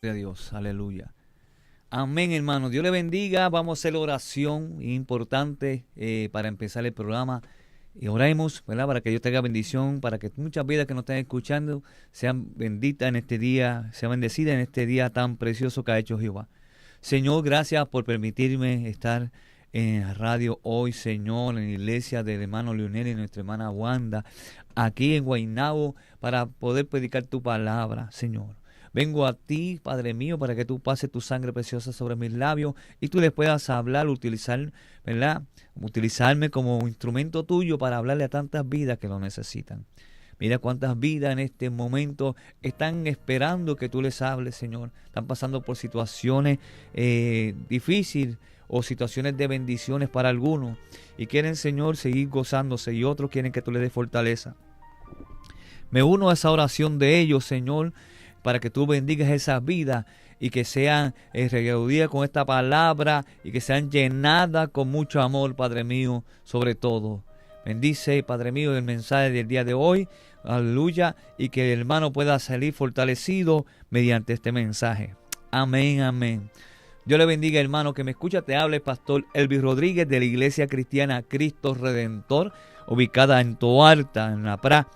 Gloria a Dios, aleluya. Amén, hermano. Dios le bendiga. Vamos a hacer oración importante para empezar el programa. Y oremos, ¿verdad? Para que Dios tenga bendición, para que muchas vidas que nos estén escuchando sean benditas en este día, sean bendecidas en este día tan precioso que ha hecho Jehová. Señor, gracias por permitirme estar en la radio hoy, Señor, en la iglesia del hermano Leonel y nuestra hermana Wanda, aquí en Guaynabo, para poder predicar tu palabra, Señor. Vengo a ti, Padre mío, para que tú pases tu sangre preciosa sobre mis labios y tú les puedas hablar, utilizar, ¿verdad? Utilizarme como instrumento tuyo para hablarle a tantas vidas que lo necesitan. Mira cuántas vidas en este momento están esperando que tú les hables, Señor. Están pasando por situaciones difíciles o situaciones de bendiciones para algunos. Y quieren, Señor, seguir gozándose y otros quieren que tú les des fortaleza. Me uno a esa oración de ellos, Señor, para que tú bendigas esas vidas y que sean regaudidas con esta palabra y que sean llenadas con mucho amor, Padre mío, sobre todo. Bendice, Padre mío, el mensaje del día de hoy, aleluya, y que el hermano pueda salir fortalecido mediante este mensaje. Amén, amén. Dios le bendiga, hermano, que me escucha. Te habla el pastor Elvis Rodríguez de la Iglesia Cristiana Cristo Redentor, ubicada en Toalta, en La Pra.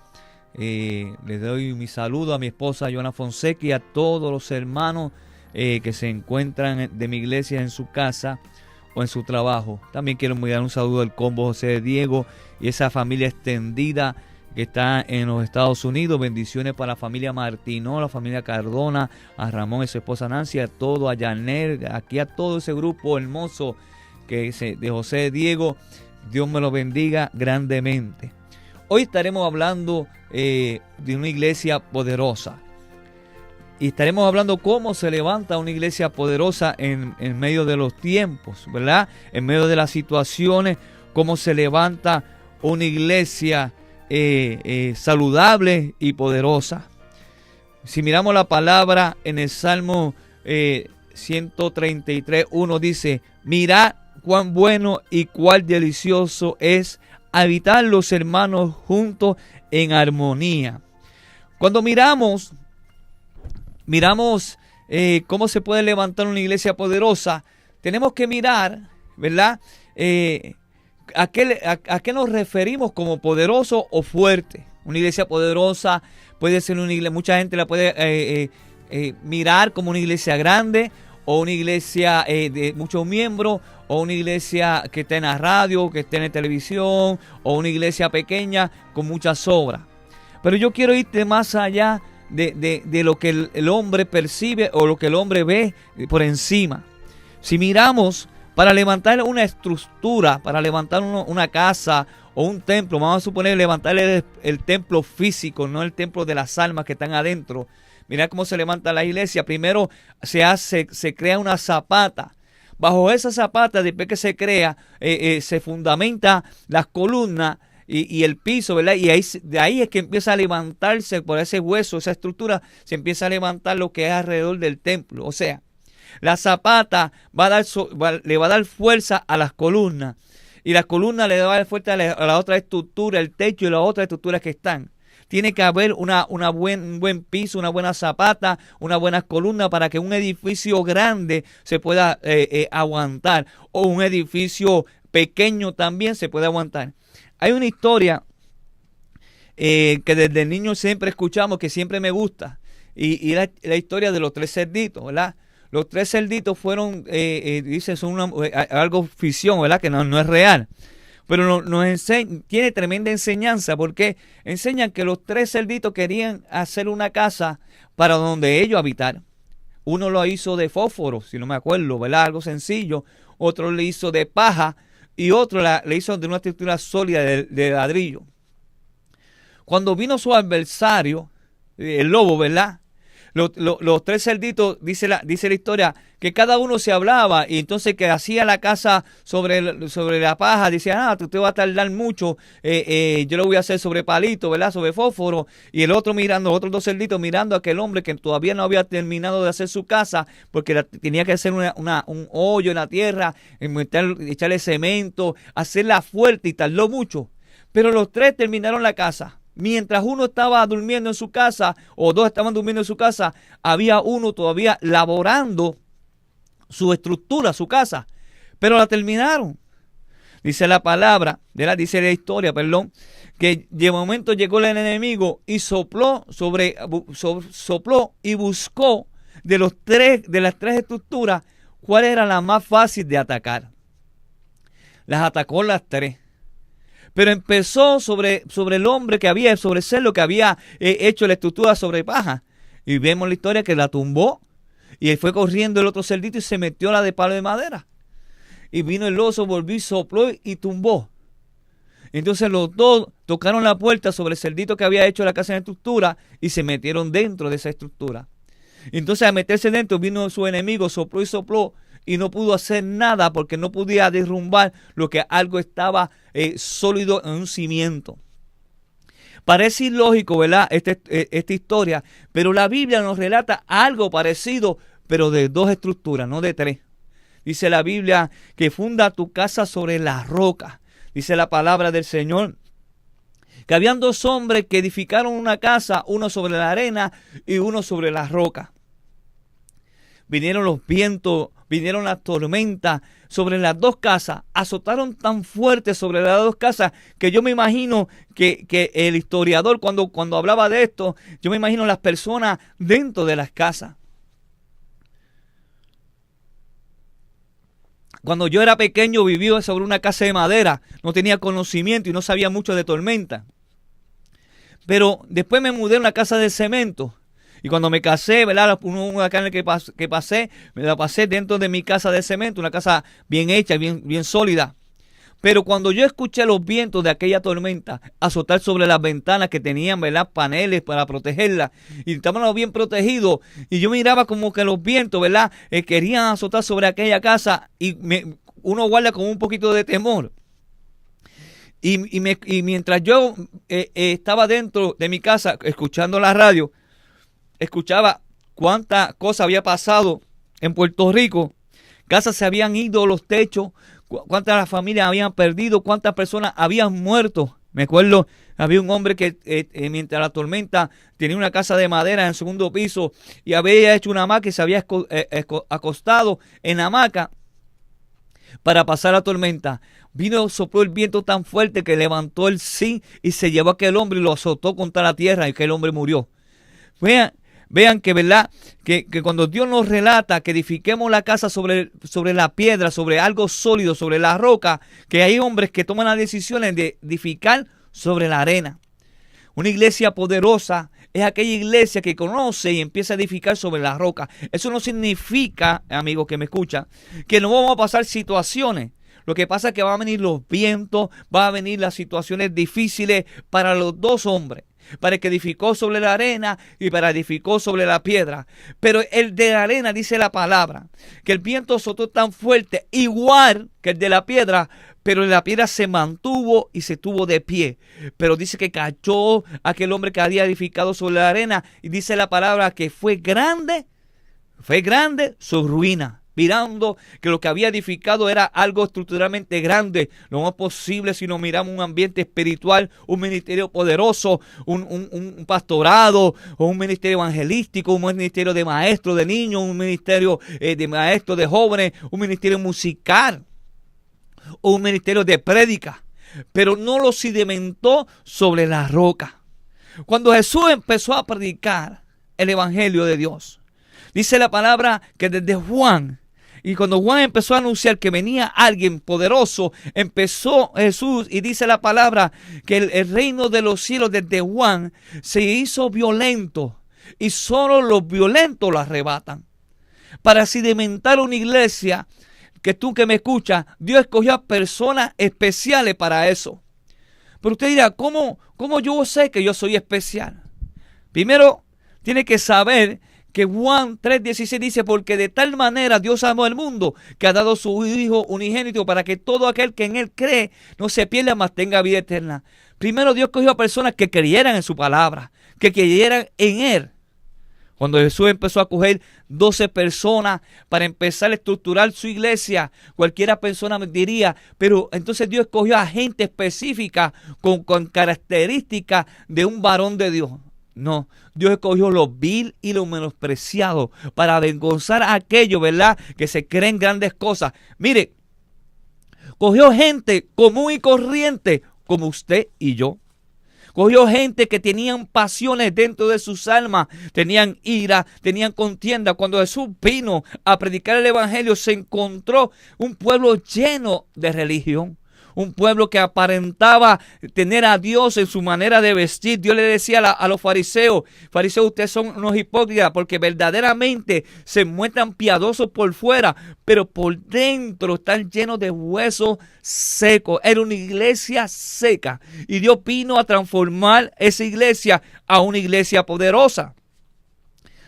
Le doy mi saludo a mi esposa Joana Fonseca y a todos los hermanos que se encuentran de mi iglesia en su casa o en su trabajo. También quiero enviar un saludo al combo José de Diego y esa familia extendida que está en los Estados Unidos. Bendiciones para la familia Martino, la familia Cardona, a Ramón y su esposa Nancy, a todo, a Yanel, aquí a todo ese grupo hermoso de José de Diego. Dios me lo bendiga grandemente. Hoy estaremos hablando de una iglesia poderosa. Y estaremos hablando cómo se levanta una iglesia poderosa en medio de los tiempos, ¿verdad? En medio de las situaciones, cómo se levanta una iglesia saludable y poderosa. Si miramos la palabra en el Salmo 133:1 dice: mirad cuán bueno y cuán delicioso es habitar los hermanos juntos en armonía. Cuando miramos cómo se puede levantar una iglesia poderosa, tenemos que mirar, ¿verdad? ¿A qué nos referimos como poderoso o fuerte? Una iglesia poderosa puede ser una iglesia, mucha gente la puede mirar como una iglesia grande, o una iglesia de muchos miembros, o una iglesia que esté en la radio, que esté en la televisión, o una iglesia pequeña con muchas obras. Pero yo quiero irte más allá de lo que el hombre percibe o lo que el hombre ve por encima. Si miramos, para levantar una estructura, para levantar una casa o un templo, vamos a suponer levantar el templo físico, no el templo de las almas que están adentro. Mirá cómo se levanta la iglesia. Primero se crea una zapata. Bajo esa zapata, después que se crea, se fundamenta las columnas y el piso, ¿verdad? Y de ahí es que empieza a levantarse por ese hueso, esa estructura, se empieza a levantar lo que es alrededor del templo. O sea, la zapata le va a dar fuerza a las columnas. Y las columnas le va a dar fuerza a la otra estructura, el techo y las otras estructuras que están. Tiene que haber un buen piso, una buena zapata, una buena columna para que un edificio grande se pueda aguantar, o un edificio pequeño también se puede aguantar. Hay una historia que desde niño siempre escuchamos, que siempre me gusta, y la historia de los 3 cerditos, ¿verdad? Los 3 cerditos fueron, dicen, son algo ficción, ¿verdad? Que no es real. Pero tiene tremenda enseñanza, porque enseñan que los 3 cerditos querían hacer una casa para donde ellos habitar. Uno lo hizo de fósforo, si no me acuerdo, ¿verdad? Algo sencillo. Otro le hizo de paja y otro le hizo de una estructura sólida de ladrillo. Cuando vino su adversario, el lobo, ¿verdad? Los 3 cerditos, dice la historia, que cada uno se hablaba, y entonces que hacía la casa sobre la paja, decía, tú te vas a tardar mucho, yo lo voy a hacer sobre palito, ¿verdad? Sobre fósforo. Y el otro mirando, los otros 2 cerditos mirando a aquel hombre que todavía no había terminado de hacer su casa, porque tenía que hacer un hoyo en la tierra, echarle cemento, hacerla fuerte, y tardó mucho. Pero los 3 terminaron la casa. mientras uno estaba durmiendo en su casa, o dos estaban durmiendo en su casa, había uno todavía laborando su estructura, su casa, pero la terminaron. Dice la palabra, dice la historia, que de momento llegó el enemigo y sopló y buscó de las tres estructuras cuál era la más fácil de atacar. Las atacó las tres. Pero empezó sobre el hombre que había, sobre el cerdo que había hecho la estructura sobre paja. Y vemos la historia que la tumbó. Y fue corriendo el otro cerdito y se metió la de palo de madera. Y vino el oso, volvió y sopló y tumbó. Entonces los dos tocaron la puerta sobre el cerdito que había hecho la casa en estructura y se metieron dentro de esa estructura. Entonces al meterse dentro vino su enemigo, sopló y no pudo hacer nada porque no podía derrumbar lo que algo estaba sólido en un cimiento. Parece ilógico, ¿verdad? Esta historia, pero la Biblia nos relata algo parecido, pero de dos estructuras, no de tres. Dice la Biblia que funda tu casa sobre la roca. Dice la palabra del Señor que habían dos hombres que edificaron una casa, uno sobre la arena y uno sobre la roca. Vinieron los vientos, vinieron las tormentas sobre las dos casas, azotaron tan fuerte sobre las dos casas que yo me imagino que el historiador cuando hablaba de esto, yo me imagino las personas dentro de las casas. Cuando yo era pequeño vivía sobre una casa de madera, no tenía conocimiento y no sabía mucho de tormenta. Pero después me mudé a una casa de cemento. Y cuando me casé, ¿verdad? Una casa que pasé, me la pasé dentro de mi casa de cemento, una casa bien hecha, bien sólida. Pero cuando yo escuché los vientos de aquella tormenta azotar sobre las ventanas que tenían, ¿verdad?, paneles para protegerlas, y estaban bien protegidos, y yo miraba como que los vientos, ¿verdad?, querían azotar sobre aquella casa, y uno guarda con un poquito de temor. Y mientras yo estaba dentro de mi casa escuchando la radio, escuchaba cuánta cosa había pasado en Puerto Rico. Casas se habían ido, los techos, cuántas las familias habían perdido, cuántas personas habían muerto. Me acuerdo, había un hombre que mientras la tormenta tenía una casa de madera en el segundo piso y había hecho una hamaca y se había acostado en la hamaca para pasar la tormenta. Vino, sopló el viento tan fuerte que levantó el zinc y se llevó a aquel hombre y lo azotó contra la tierra y aquel hombre murió. Vean que, ¿verdad?, que cuando Dios nos relata que edifiquemos la casa sobre la piedra, sobre algo sólido, sobre la roca, que hay hombres que toman las decisiones de edificar sobre la arena. Una iglesia poderosa es aquella iglesia que conoce y empieza a edificar sobre la roca. Eso no significa, amigos que me escuchan, que no vamos a pasar situaciones. Lo que pasa es que van a venir los vientos, van a venir las situaciones difíciles para los dos hombres. Para el que edificó sobre la arena y para el que edificó sobre la piedra. Pero el de la arena, dice la palabra, que el viento azotó tan fuerte, igual que el de la piedra, pero la piedra se mantuvo y se tuvo de pie. Pero dice que cayó aquel hombre que había edificado sobre la arena, y dice la palabra que fue grande su ruina. Mirando que lo que había edificado era algo estructuralmente grande, lo más posible si nos miramos un ambiente espiritual, un ministerio poderoso, un pastorado, o un ministerio evangelístico, un ministerio de maestros de niños, un ministerio de maestros de jóvenes, un ministerio musical, o un ministerio de prédica, pero no lo sedimentó sobre la roca. Cuando Jesús empezó a predicar el evangelio de Dios, dice la palabra que desde Juan, y cuando Juan empezó a anunciar que venía alguien poderoso, empezó Jesús y dice la palabra que el reino de los cielos desde Juan se hizo violento y solo los violentos lo arrebatan. Para sedimentar una iglesia, que tú que me escuchas, Dios escogió a personas especiales para eso. Pero usted dirá, ¿cómo yo sé que yo soy especial? Primero, tiene que saber que Juan 3:16 dice, porque de tal manera Dios amó al mundo que ha dado su Hijo unigénito para que todo aquel que en Él cree no se pierda, mas tenga vida eterna. Primero Dios cogió a personas que creyeran en su palabra, que creyeran en Él. Cuando Jesús empezó a coger 12 personas para empezar a estructurar su iglesia, cualquiera persona me diría, pero entonces Dios escogió a gente específica con características de un varón de Dios. No, Dios escogió lo vil y lo menospreciado para avergonzar a aquellos, ¿verdad?, que se creen grandes cosas. Mire, cogió gente común y corriente como usted y yo. Cogió gente que tenían pasiones dentro de sus almas, tenían ira, tenían contienda. Cuando Jesús vino a predicar el evangelio, se encontró un pueblo lleno de religión. Un pueblo que aparentaba tener a Dios en su manera de vestir. Dios le decía a los fariseos, ustedes son unos hipócritas porque verdaderamente se muestran piadosos por fuera, pero por dentro están llenos de huesos secos. Era una iglesia seca y Dios vino a transformar esa iglesia a una iglesia poderosa.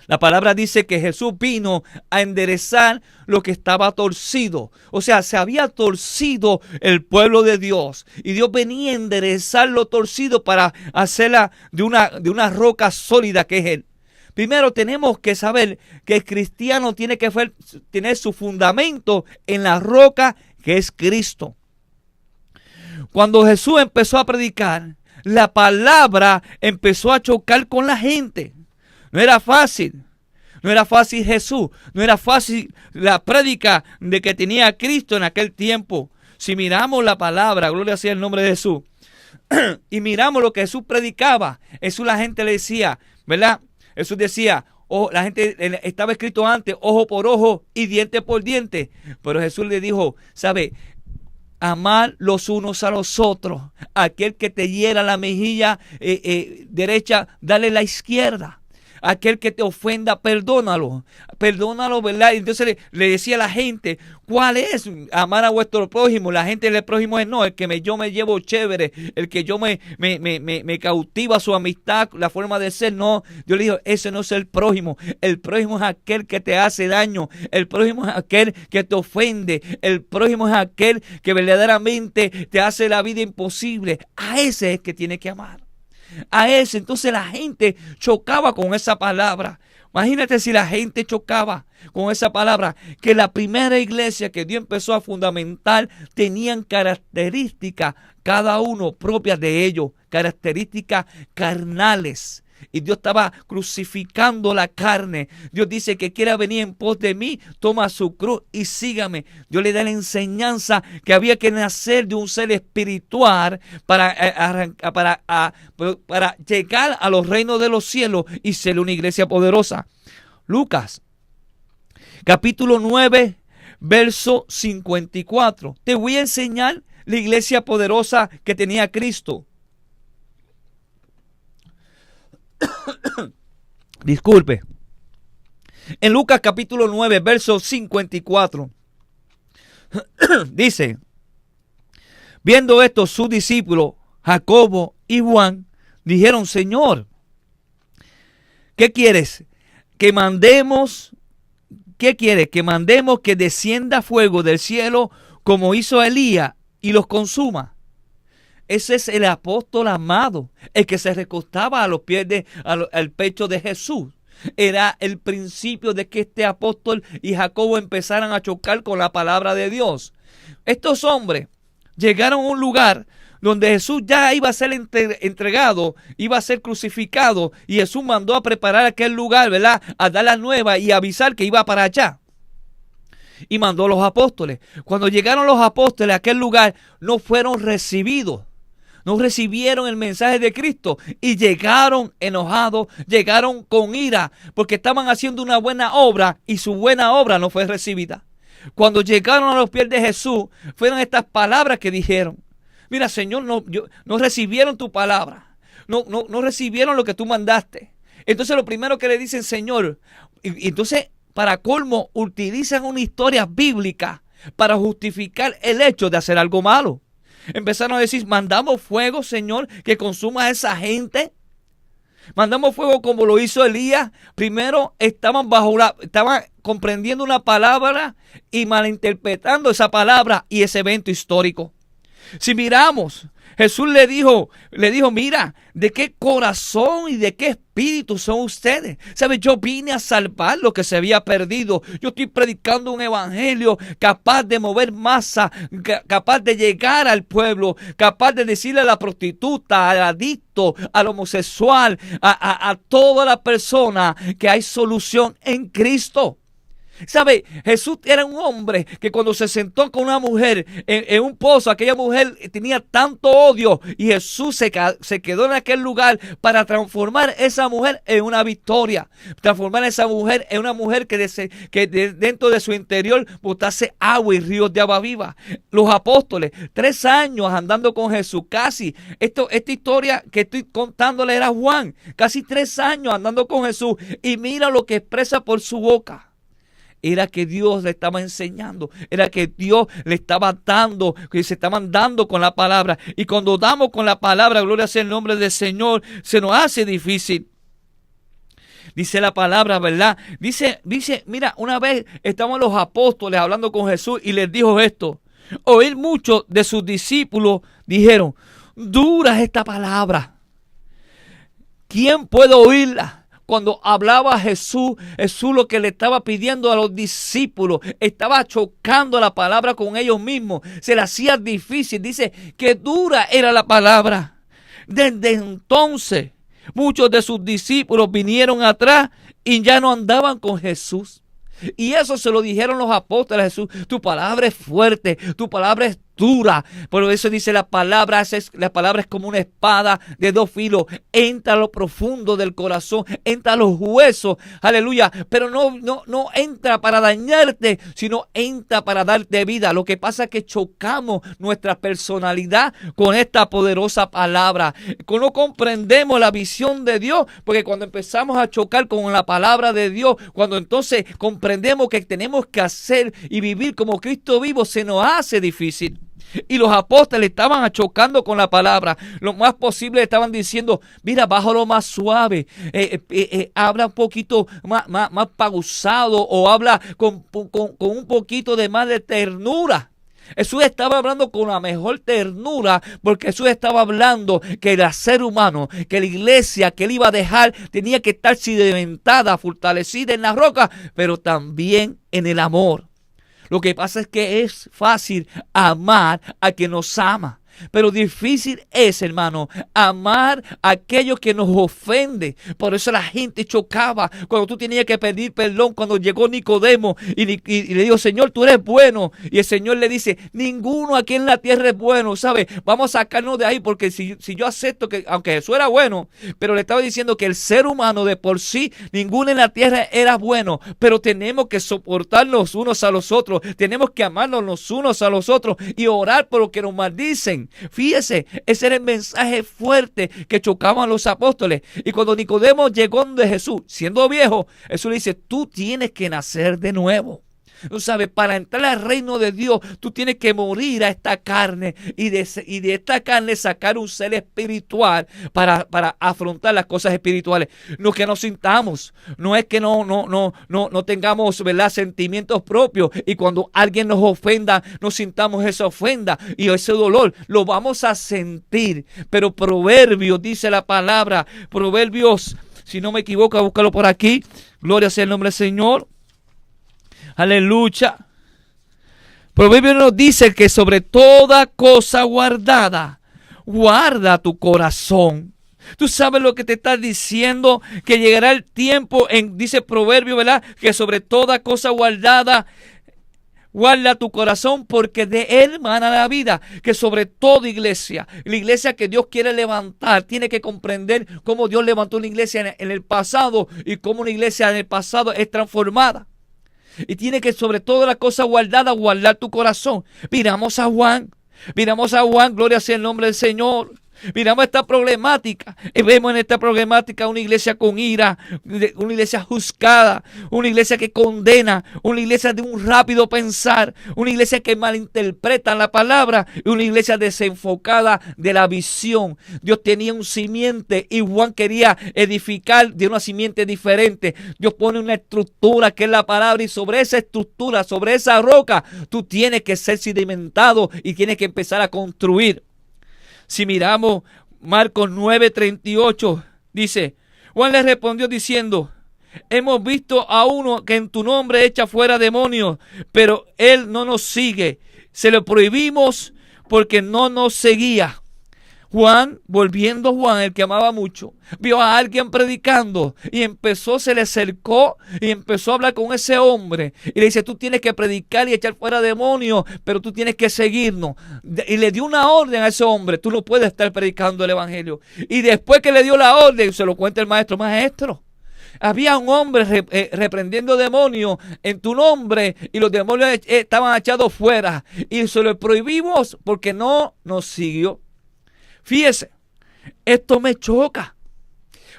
La palabra dice que Jesús vino a enderezar lo que estaba torcido. O sea, se había torcido el pueblo de Dios. Y Dios venía a enderezar lo torcido para hacerla de una roca sólida que es Él. Primero tenemos que saber que el cristiano tiene que tener su fundamento en la roca que es Cristo. Cuando Jesús empezó a predicar, la palabra empezó a chocar con la gente. No era fácil Jesús, no era fácil la prédica de que tenía Cristo en aquel tiempo. Si miramos la palabra, gloria sea el nombre de Jesús, y miramos lo que Jesús predicaba, Jesús, la gente le decía, ¿verdad? Jesús decía, la gente estaba escrito antes, ojo por ojo y diente por diente, pero Jesús le dijo, ¿sabe? Amar los unos a los otros. Aquel que te hiera la mejilla derecha, dale la izquierda. Aquel que te ofenda, perdónalo, ¿verdad? Entonces le decía a la gente, ¿cuál es? Amar a vuestro prójimo. La gente del prójimo es no, el que yo me llevo chévere, el que yo me cautiva su amistad, la forma de ser. No, yo le digo, ese no es el prójimo. El prójimo es aquel que te hace daño. El prójimo es aquel que te ofende. El prójimo es aquel que verdaderamente te hace la vida imposible. A ese es que tiene que amar. A ese. Entonces la gente chocaba con esa palabra. Imagínate si la gente chocaba con esa palabra, que la primera iglesia que Dios empezó a fundamentar tenían características, cada uno propias de ellos, características carnales. Y Dios estaba crucificando la carne. Dios dice que quiera venir en pos de mí, toma su cruz y sígame. Dios le da la enseñanza que había que nacer de un ser espiritual para llegar a los reinos de los cielos y ser una iglesia poderosa. Lucas, capítulo 9, verso 54. Te voy a enseñar la iglesia poderosa que tenía Cristo. Disculpe. En Lucas capítulo 9, verso 54. Dice, viendo esto, sus discípulos, Jacobo y Juan, dijeron, Señor, ¿qué quieres? Que mandemos, ¿qué quieres? Que mandemos que descienda fuego del cielo como hizo Elías y los consuma. Ese es el apóstol amado, el que se recostaba a los pies al pecho de Jesús. Era el principio de que este apóstol y Jacobo empezaran a chocar con la palabra de Dios. Estos hombres llegaron a un lugar donde Jesús ya iba a ser entregado, iba a ser crucificado, y Jesús mandó a preparar aquel lugar, ¿verdad? A dar la nueva y avisar que iba para allá. Y mandó a los apóstoles. Cuando llegaron los apóstoles a aquel lugar, no fueron recibidos. No recibieron el mensaje de Cristo y llegaron enojados, llegaron con ira, porque estaban haciendo una buena obra y su buena obra no fue recibida. Cuando llegaron a los pies de Jesús, fueron estas palabras que dijeron. Mira, Señor, no recibieron tu palabra, no recibieron lo que tú mandaste. Entonces lo primero que le dicen, Señor, y entonces para colmo utilizan una historia bíblica para justificar el hecho de hacer algo malo. Empezaron a decir, mandamos fuego, Señor, que consuma a esa gente. Mandamos fuego como lo hizo Elías. Primero estaban comprendiendo una palabra y malinterpretando esa palabra y ese evento histórico. Si miramos Jesús le dijo, mira, ¿de qué corazón y de qué espíritu son ustedes? ¿Sabe? Yo vine a salvar lo que se había perdido. Yo estoy predicando un evangelio capaz de mover masa, capaz de llegar al pueblo, capaz de decirle a la prostituta, al adicto, al homosexual, a toda la persona que hay solución en Cristo. ¿Sabe? Jesús era un hombre que cuando se sentó con una mujer en un pozo, aquella mujer tenía tanto odio y Jesús se quedó en aquel lugar para transformar esa mujer en una victoria, transformar a esa mujer en una mujer que dentro de su interior botase agua y ríos de agua viva. Los apóstoles, 3 años andando con Jesús, casi. Esta historia que estoy contándole era Juan, casi 3 años andando con Jesús, y mira lo que expresa por su boca. Era que Dios le estaba enseñando, era que Dios le estaba dando, que se estaban dando con la palabra. Y cuando damos con la palabra, gloria sea el nombre del Señor, se nos hace difícil. Dice la palabra, ¿verdad? Dice, mira, una vez estaban los apóstoles hablando con Jesús y les dijo esto. Oír muchos de sus discípulos dijeron, dura es esta palabra. ¿Quién puede oírla? Cuando hablaba Jesús lo que le estaba pidiendo a los discípulos, estaba chocando la palabra con ellos mismos. Se le hacía difícil. Dice que dura era la palabra. Desde entonces, muchos de sus discípulos vinieron atrás y ya no andaban con Jesús. Y eso se lo dijeron los apóstoles a Jesús. Tu palabra es fuerte, tu palabra es dura. Por eso dice la palabra es como una espada de 2 filos. Entra a lo profundo del corazón, entra a los huesos. Aleluya. Pero no entra para dañarte, sino entra para darte vida. Lo que pasa es que chocamos nuestra personalidad con esta poderosa palabra. No comprendemos la visión de Dios, porque cuando empezamos a chocar con la palabra de Dios, cuando entonces comprendemos que tenemos que hacer y vivir como Cristo vivo, se nos hace difícil. Y los apóstoles estaban chocando con la palabra. Lo más posible estaban diciendo, mira, bájalo más suave, habla un poquito más pausado, o habla con un poquito de más de ternura. Jesús estaba hablando con la mejor ternura, porque Jesús estaba hablando que el ser humano, que la iglesia que él iba a dejar tenía que estar cimentada, fortalecida en la roca, pero también en el amor. Lo que pasa es que es fácil amar a quien nos ama, pero difícil es, hermano, amar a aquellos que nos ofenden. Por eso la gente chocaba cuando tú tenías que pedir perdón. Cuando llegó Nicodemo y le dijo, Señor, tú eres bueno. Y el Señor le dice, ninguno aquí en la tierra es bueno, ¿sabes? Vamos a sacarnos de ahí, porque si yo acepto que, aunque Jesús era bueno, pero le estaba diciendo que el ser humano de por sí, ninguno en la tierra era bueno. Pero tenemos que soportarnos unos a los otros. Tenemos que amarnos los unos a los otros y orar por los que nos maldicen. Fíjese, ese era el mensaje fuerte que chocaban los apóstoles. Y cuando Nicodemo llegó de Jesús, siendo viejo, Jesús le dice, tú tienes que nacer de nuevo. Tú sabes, para entrar al reino de Dios, tú tienes que morir a esta carne y de esta carne sacar un ser espiritual para afrontar las cosas espirituales. No que nos sintamos, no es que no tengamos, ¿verdad?, sentimientos propios, y cuando alguien nos ofenda, nos sintamos esa ofenda y ese dolor, lo vamos a sentir. Pero Proverbios, dice la palabra, Proverbios, si no me equivoco, búscalo por aquí, gloria sea el nombre del Señor. Aleluya. Proverbios nos dice que sobre toda cosa guardada, guarda tu corazón. Tú sabes lo que te está diciendo, que llegará el tiempo, dice Proverbios, ¿verdad?, que sobre toda cosa guardada, guarda tu corazón, porque de él mana la vida. Que sobre todo iglesia, la iglesia que Dios quiere levantar, tiene que comprender cómo Dios levantó una iglesia en el pasado y cómo una iglesia en el pasado es transformada. Y tiene que sobre toda la cosa guardada, guardar tu corazón. Miramos a Juan, gloria sea el nombre del Señor. Miramos esta problemática y vemos en esta problemática una iglesia con ira, una iglesia juzgada, una iglesia que condena, una iglesia de un rápido pensar, una iglesia que malinterpreta la palabra y una iglesia desenfocada de la visión. Dios tenía un simiente y Juan quería edificar de una simiente diferente. Dios pone una estructura que es la palabra, y sobre esa estructura, sobre esa roca, tú tienes que ser cimentado y tienes que empezar a construir. Si miramos Marcos 9:38, dice, Juan le respondió diciendo, hemos visto a uno que en tu nombre echa fuera demonios, pero él no nos sigue. Se lo prohibimos porque no nos seguía. Juan, el que amaba mucho, vio a alguien predicando y se le acercó y empezó a hablar con ese hombre. Y le dice, tú tienes que predicar y echar fuera demonios, pero tú tienes que seguirnos. Y le dio una orden a ese hombre, tú no puedes estar predicando el evangelio. Y después que le dio la orden, se lo cuenta el maestro, había un hombre reprendiendo demonios en tu nombre y los demonios estaban echados fuera. Y se lo prohibimos porque no nos siguió. Fíjese, esto me choca,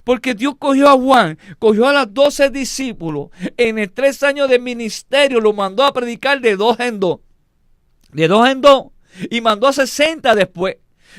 porque Dios cogió a Juan, cogió a los 12 discípulos, en el 3 años de ministerio los mandó a predicar de 2 en 2, y mandó a 60 después,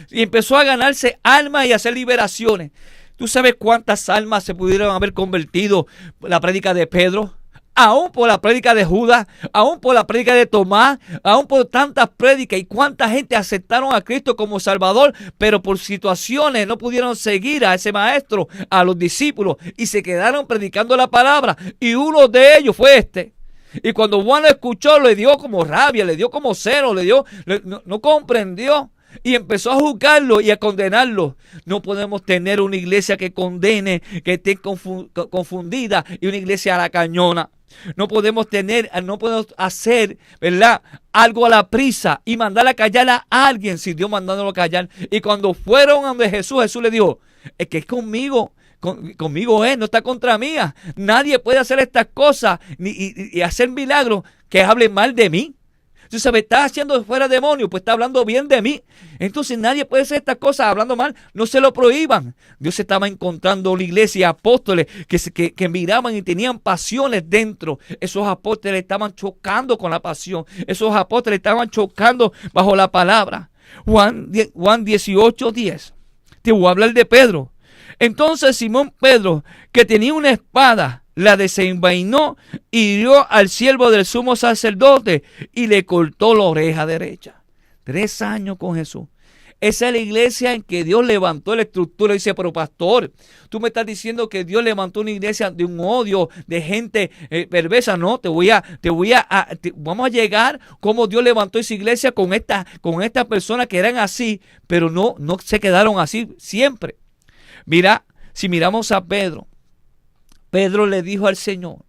y empezó a ganarse almas y a hacer liberaciones. ¿Tú sabes cuántas almas se pudieron haber convertido por la prédica de Pedro? Aún por la prédica de Judas, aún por la prédica de Tomás, aún por tantas prédicas, y cuánta gente aceptaron a Cristo como Salvador, pero por situaciones no pudieron seguir a ese maestro, a los discípulos, y se quedaron predicando la palabra, y uno de ellos fue este. Y cuando Juan lo escuchó, le dio como rabia, le dio como celo, no comprendió. Y empezó a juzgarlo y a condenarlo. No podemos tener una iglesia que condene, que esté confundida, y una iglesia a la cañona. No podemos hacer, ¿verdad?, algo a la prisa y mandar a callar a alguien sin Dios mandándolo a callar. Y cuando fueron a donde Jesús le dijo, es que es conmigo. Conmigo es, no está contra mí. Nadie puede hacer estas cosas y hacer milagros que hablen mal de mí. Tú sabes, está haciendo fuera demonios, pues está hablando bien de mí. Entonces nadie puede hacer estas cosas hablando mal. No se lo prohíban. Dios estaba encontrando una iglesia, apóstoles que miraban y tenían pasiones dentro. Esos apóstoles estaban chocando con la pasión. Esos apóstoles estaban chocando bajo la palabra. Juan 18:10. Te voy a hablar de Pedro. Entonces Simón Pedro, que tenía una espada, la desenvainó y hirió al siervo del sumo sacerdote y le cortó la oreja derecha. 3 años con Jesús. Esa es la iglesia en que Dios levantó la estructura. Dice, pero pastor, tú me estás diciendo que Dios levantó una iglesia de un odio, de gente perversa. No, vamos a llegar como Dios levantó esa iglesia con estas personas que eran así, pero no se quedaron así siempre. Mira, si miramos a Pedro le dijo al Señor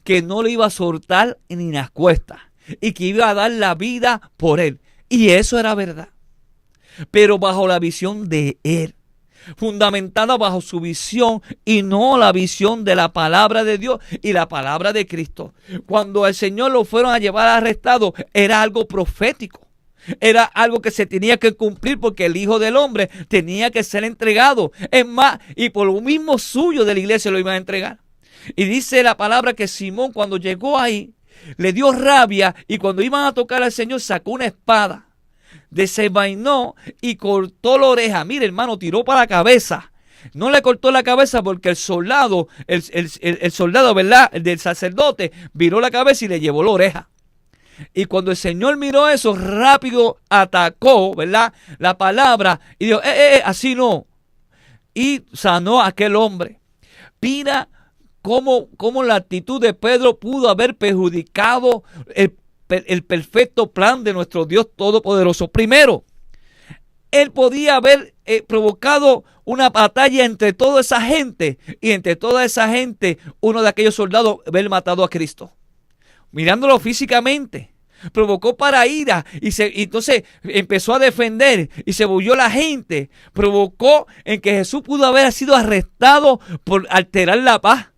que no le iba a soltar ni las cuestas y que iba a dar la vida por él. Y eso era verdad. Pero bajo la visión de él, fundamentada bajo su visión y no la visión de la palabra de Dios y la palabra de Cristo. Cuando el Señor lo fueron a llevar arrestado, era algo profético. Era algo que se tenía que cumplir porque el Hijo del Hombre tenía que ser entregado. Es más, y por lo mismo suyo de la iglesia lo iban a entregar. Y dice la palabra que Simón, cuando llegó ahí, le dio rabia, y cuando iban a tocar al Señor sacó una espada, desenvainó y cortó la oreja. Mire, hermano, tiró para la cabeza. No le cortó la cabeza porque el soldado, ¿verdad?, el del sacerdote, viró la cabeza y le llevó la oreja. Y cuando el Señor miró eso, rápido atacó, ¿verdad?, la palabra y dijo, así no. Y sanó a aquel hombre. Mira cómo la actitud de Pedro pudo haber perjudicado el perfecto plan de nuestro Dios Todopoderoso. Primero, él podía haber provocado una batalla entre toda esa gente, y entre toda esa gente uno de aquellos soldados haber matado a Cristo. Mirándolo físicamente, provocó para ira y entonces empezó a defender y se volvió la gente. Provocó en que Jesús pudo haber sido arrestado por alterar la paz.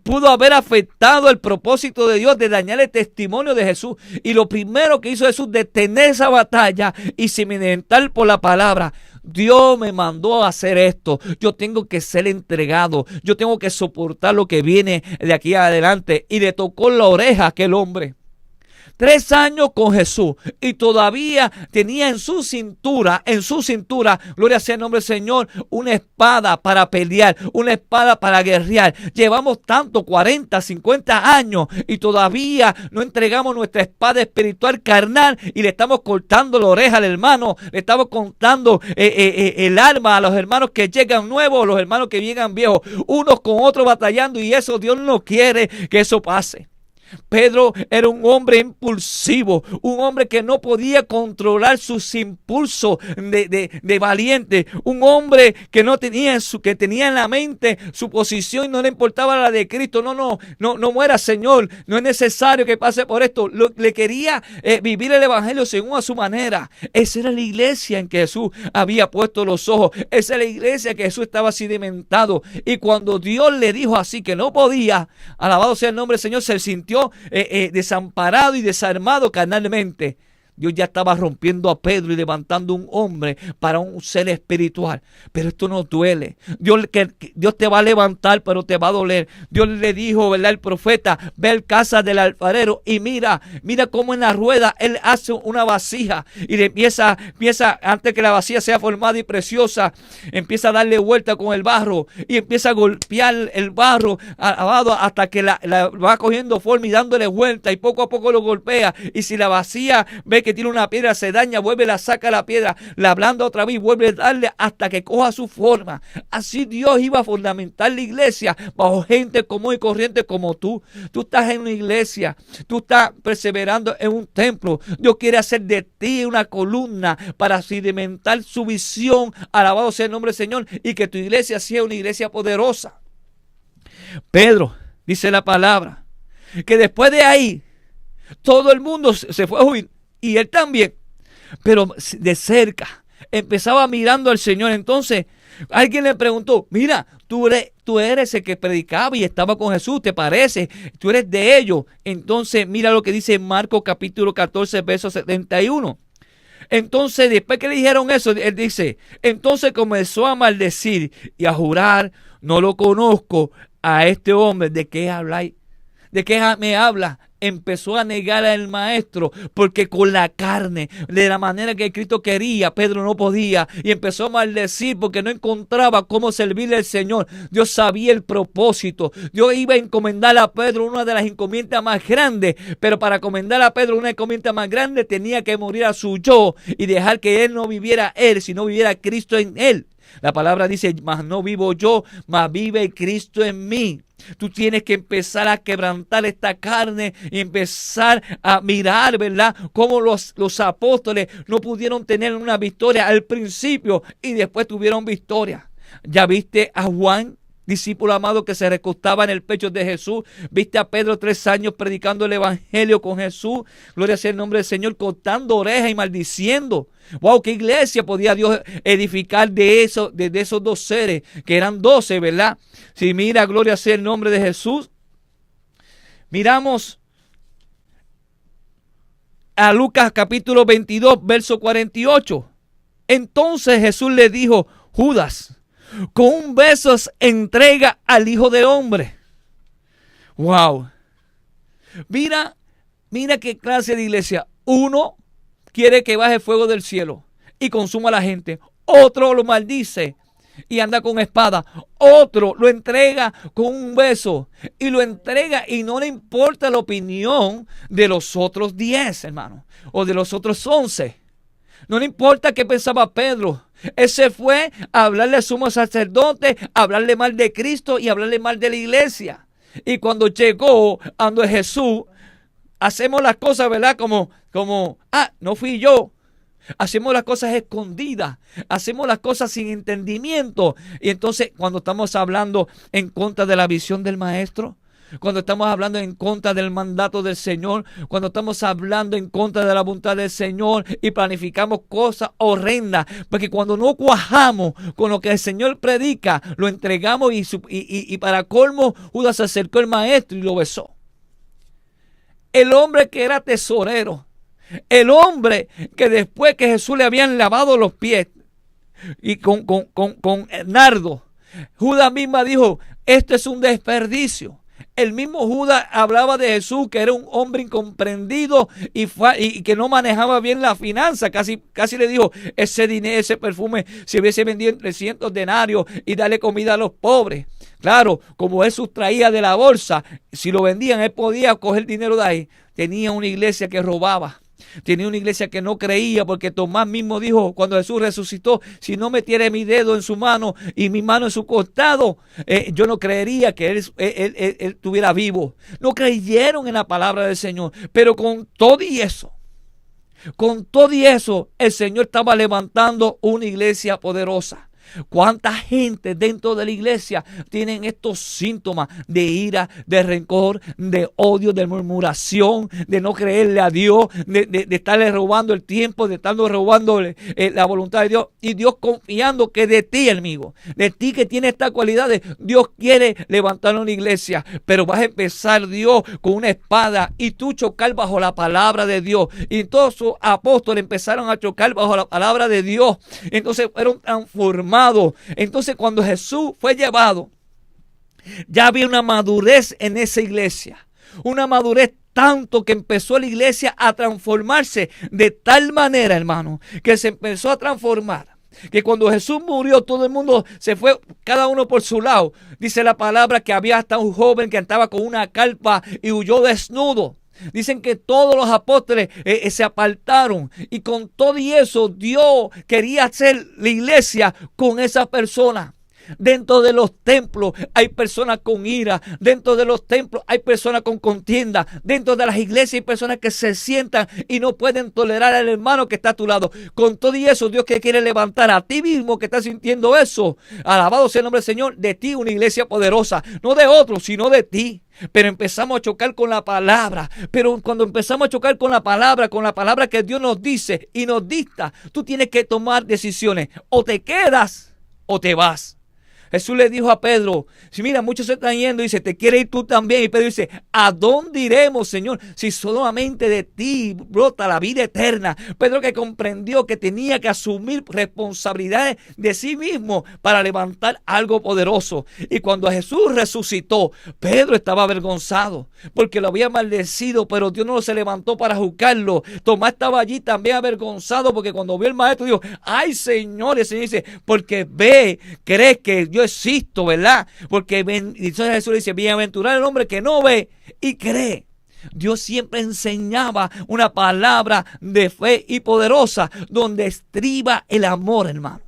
Pudo haber afectado el propósito de Dios de dañar el testimonio de Jesús. Y lo primero que hizo Jesús, detener esa batalla y cimentar por la palabra. Dios me mandó a hacer esto. Yo tengo que ser entregado. Yo tengo que soportar lo que viene de aquí adelante. Y le tocó la oreja a aquel hombre. 3 años con Jesús y todavía tenía en su cintura, gloria sea el nombre del Señor, una espada para pelear, una espada para guerrear. Llevamos tanto, 40, 50 años y todavía no entregamos nuestra espada espiritual carnal y le estamos cortando la oreja al hermano, le estamos cortando el arma a los hermanos que llegan nuevos, los hermanos que llegan viejos, unos con otros batallando, y eso Dios no quiere que eso pase. Pedro era un hombre impulsivo, un hombre que no podía controlar sus impulsos de valiente, un hombre que no tenía que tenía en la mente su posición y no le importaba la de Cristo. No muera, Señor, no es necesario que pase por esto. Le quería vivir el evangelio según a su manera. Esa era la iglesia en que Jesús había puesto los ojos, esa era la iglesia que Jesús estaba cimentado, y cuando Dios le dijo así que no podía, alabado sea el nombre del Señor, se sintió desamparado y desarmado carnalmente. Dios ya estaba rompiendo a Pedro y levantando un hombre para un ser espiritual. Pero esto no duele. Dios te va a levantar, pero te va a doler. Dios le dijo, ¿verdad?, el profeta: ve a casa del alfarero y mira cómo en la rueda él hace una vasija y le empieza, antes que la vasija sea formada y preciosa, empieza a darle vuelta con el barro y empieza a golpear el barro hasta que la va cogiendo forma y dándole vuelta, y poco a poco lo golpea. Y si la vasija ve que tiene una piedra, se daña, vuelve, la saca la piedra, la ablanda otra vez, vuelve a darle hasta que coja su forma. Así Dios iba a fundamentar la iglesia bajo gente común y corriente como tú. Tú estás en una iglesia, tú estás perseverando en un templo. Dios quiere hacer de ti una columna para cimentar su visión, alabado sea el nombre del Señor, y que tu iglesia sea una iglesia poderosa. Pedro, dice la palabra, que después de ahí todo el mundo se fue a huir, y él también, pero de cerca empezaba mirando al Señor. Entonces alguien le preguntó: mira, tú eres el que predicaba y estaba con Jesús, ¿te parece? Tú eres de ellos. Entonces mira lo que dice Marcos capítulo 14 verso 71. Entonces, después que le dijeron eso, él dice: entonces comenzó a maldecir y a jurar: no lo conozco a este hombre. ¿De qué habláis? ¿De qué me habla? Empezó a negar al maestro, porque con la carne, de la manera que Cristo quería, Pedro no podía, y empezó a maldecir porque no encontraba cómo servirle al Señor. Dios sabía el propósito. Dios iba a encomendar a Pedro una de las encomiendas más grandes, pero para encomendar a Pedro una encomienda más grande tenía que morir a su yo y dejar que él no viviera él, sino viviera Cristo en él. La palabra dice: mas no vivo yo, mas vive Cristo en mí. Tú tienes que empezar a quebrantar esta carne y empezar a mirar, ¿verdad?, cómo los apóstoles no pudieron tener una victoria al principio y después tuvieron victoria. ¿Ya viste a Juan, discípulo amado, que se recostaba en el pecho de Jesús? ¿Viste a Pedro 3 años predicando el evangelio con Jesús? Gloria sea el nombre del Señor, cortando orejas y maldiciendo. Wow, qué iglesia podía Dios edificar de esos 2 seres, que eran 12, ¿verdad? Si mira, gloria sea el nombre de Jesús. Miramos a Lucas capítulo 22, verso 48. Entonces Jesús le dijo: Judas, con un beso entrega al Hijo del Hombre. Wow. Mira qué clase de iglesia. Uno quiere que baje fuego del cielo y consuma a la gente. Otro lo maldice y anda con espada. Otro lo entrega con un beso y lo entrega, y no le importa la opinión de los otros 10, hermano, o de los otros 11. No le importa qué pensaba Pedro. Él se fue a hablarle al sumo sacerdote, a hablarle mal de Cristo y a hablarle mal de la iglesia. Y cuando llegó ando Jesús, hacemos las cosas, ¿verdad? Como, no fui yo. Hacemos las cosas escondidas, hacemos las cosas sin entendimiento. Y entonces, cuando estamos hablando en contra de la visión del maestro, cuando estamos hablando en contra del mandato del Señor, cuando estamos hablando en contra de la voluntad del Señor y planificamos cosas horrendas, porque cuando no cuajamos con lo que el Señor predica, lo entregamos y para colmo, Judas se acercó al maestro y lo besó. El hombre que era tesorero, el hombre que después que Jesús le habían lavado los pies y con nardo, Judas misma dijo: esto es un desperdicio. El mismo Judas hablaba de Jesús, que era un hombre incomprendido y que no manejaba bien la finanza. Casi le dijo, ese dinero, ese perfume, se hubiese vendido en 300 denarios y darle comida a los pobres. Claro, como él sustraía de la bolsa, si lo vendían, él podía coger dinero de ahí. Tenía una iglesia que robaba. Tenía una iglesia que no creía, porque Tomás mismo dijo cuando Jesús resucitó: si no metiera mi dedo en su mano y mi mano en su costado, yo no creería que él estuviera vivo. No creyeron en la palabra del Señor. Pero con todo y eso, el Señor estaba levantando una iglesia poderosa. ¿Cuánta gente dentro de la iglesia tienen estos síntomas de ira, de rencor, de odio, de murmuración, de no creerle a Dios, de estarle robando el tiempo, de estarle robando la voluntad de Dios? Y Dios confiando que de ti, amigo, de ti que tiene estas cualidades, Dios quiere levantar una iglesia. Pero vas a empezar, Dios, con una espada y tú chocar bajo la palabra de Dios. Y todos sus apóstoles empezaron a chocar bajo la palabra de Dios. Entonces fueron transformados. Entonces, cuando Jesús fue llevado, ya había una madurez en esa iglesia. Una madurez tanto que empezó la iglesia a transformarse de tal manera, hermano, que se empezó a transformar. Que cuando Jesús murió, todo el mundo se fue, cada uno por su lado. Dice la palabra que había hasta un joven que andaba con una carpa y huyó desnudo. Dicen que todos los apóstoles se apartaron, y con todo y eso Dios quería hacer la iglesia con esa persona. Dentro de los templos hay personas con ira. Dentro de los templos hay personas con contienda. Dentro de las iglesias hay personas que se sientan y no pueden tolerar al hermano que está a tu lado. Con todo y eso, Dios que quiere levantar a ti mismo que estás sintiendo eso. Alabado sea el nombre del Señor. De ti una iglesia poderosa. No de otros, sino de ti. Pero empezamos a chocar con la palabra. Pero cuando empezamos a chocar con la palabra que Dios nos dice y nos dicta, tú tienes que tomar decisiones. O te quedas o te vas. Jesús le dijo a Pedro: si mira, muchos se están yendo, dice, ¿te quieres ir tú también? Y Pedro dice: ¿a dónde iremos, Señor? Si solamente de ti brota la vida eterna. Pedro, que comprendió que tenía que asumir responsabilidades de sí mismo para levantar algo poderoso. Y cuando Jesús resucitó, Pedro estaba avergonzado porque lo había maldecido, pero Dios no se levantó para juzgarlo. Tomás estaba allí también avergonzado, porque cuando vio el maestro dijo: ay, Señor. Y el Señor dice: porque crees que yo existo, ¿verdad? Porque entonces Jesús le dice: bienaventurado el hombre que no ve y cree. Dios siempre enseñaba una palabra de fe y poderosa, donde estriba el amor, hermano.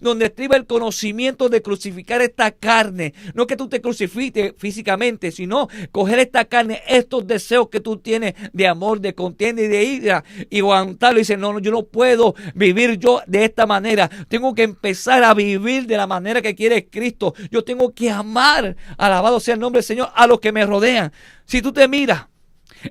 Donde estriba el conocimiento de crucificar esta carne. No que tú te crucifiques físicamente, sino coger esta carne, estos deseos que tú tienes de amor, de contienda y de ira, y aguantarlo. Y dice: no, yo no puedo vivir yo de esta manera. Tengo que empezar a vivir de la manera que quiere Cristo. Yo tengo que amar, alabado sea el nombre del Señor, a los que me rodean. Si tú te miras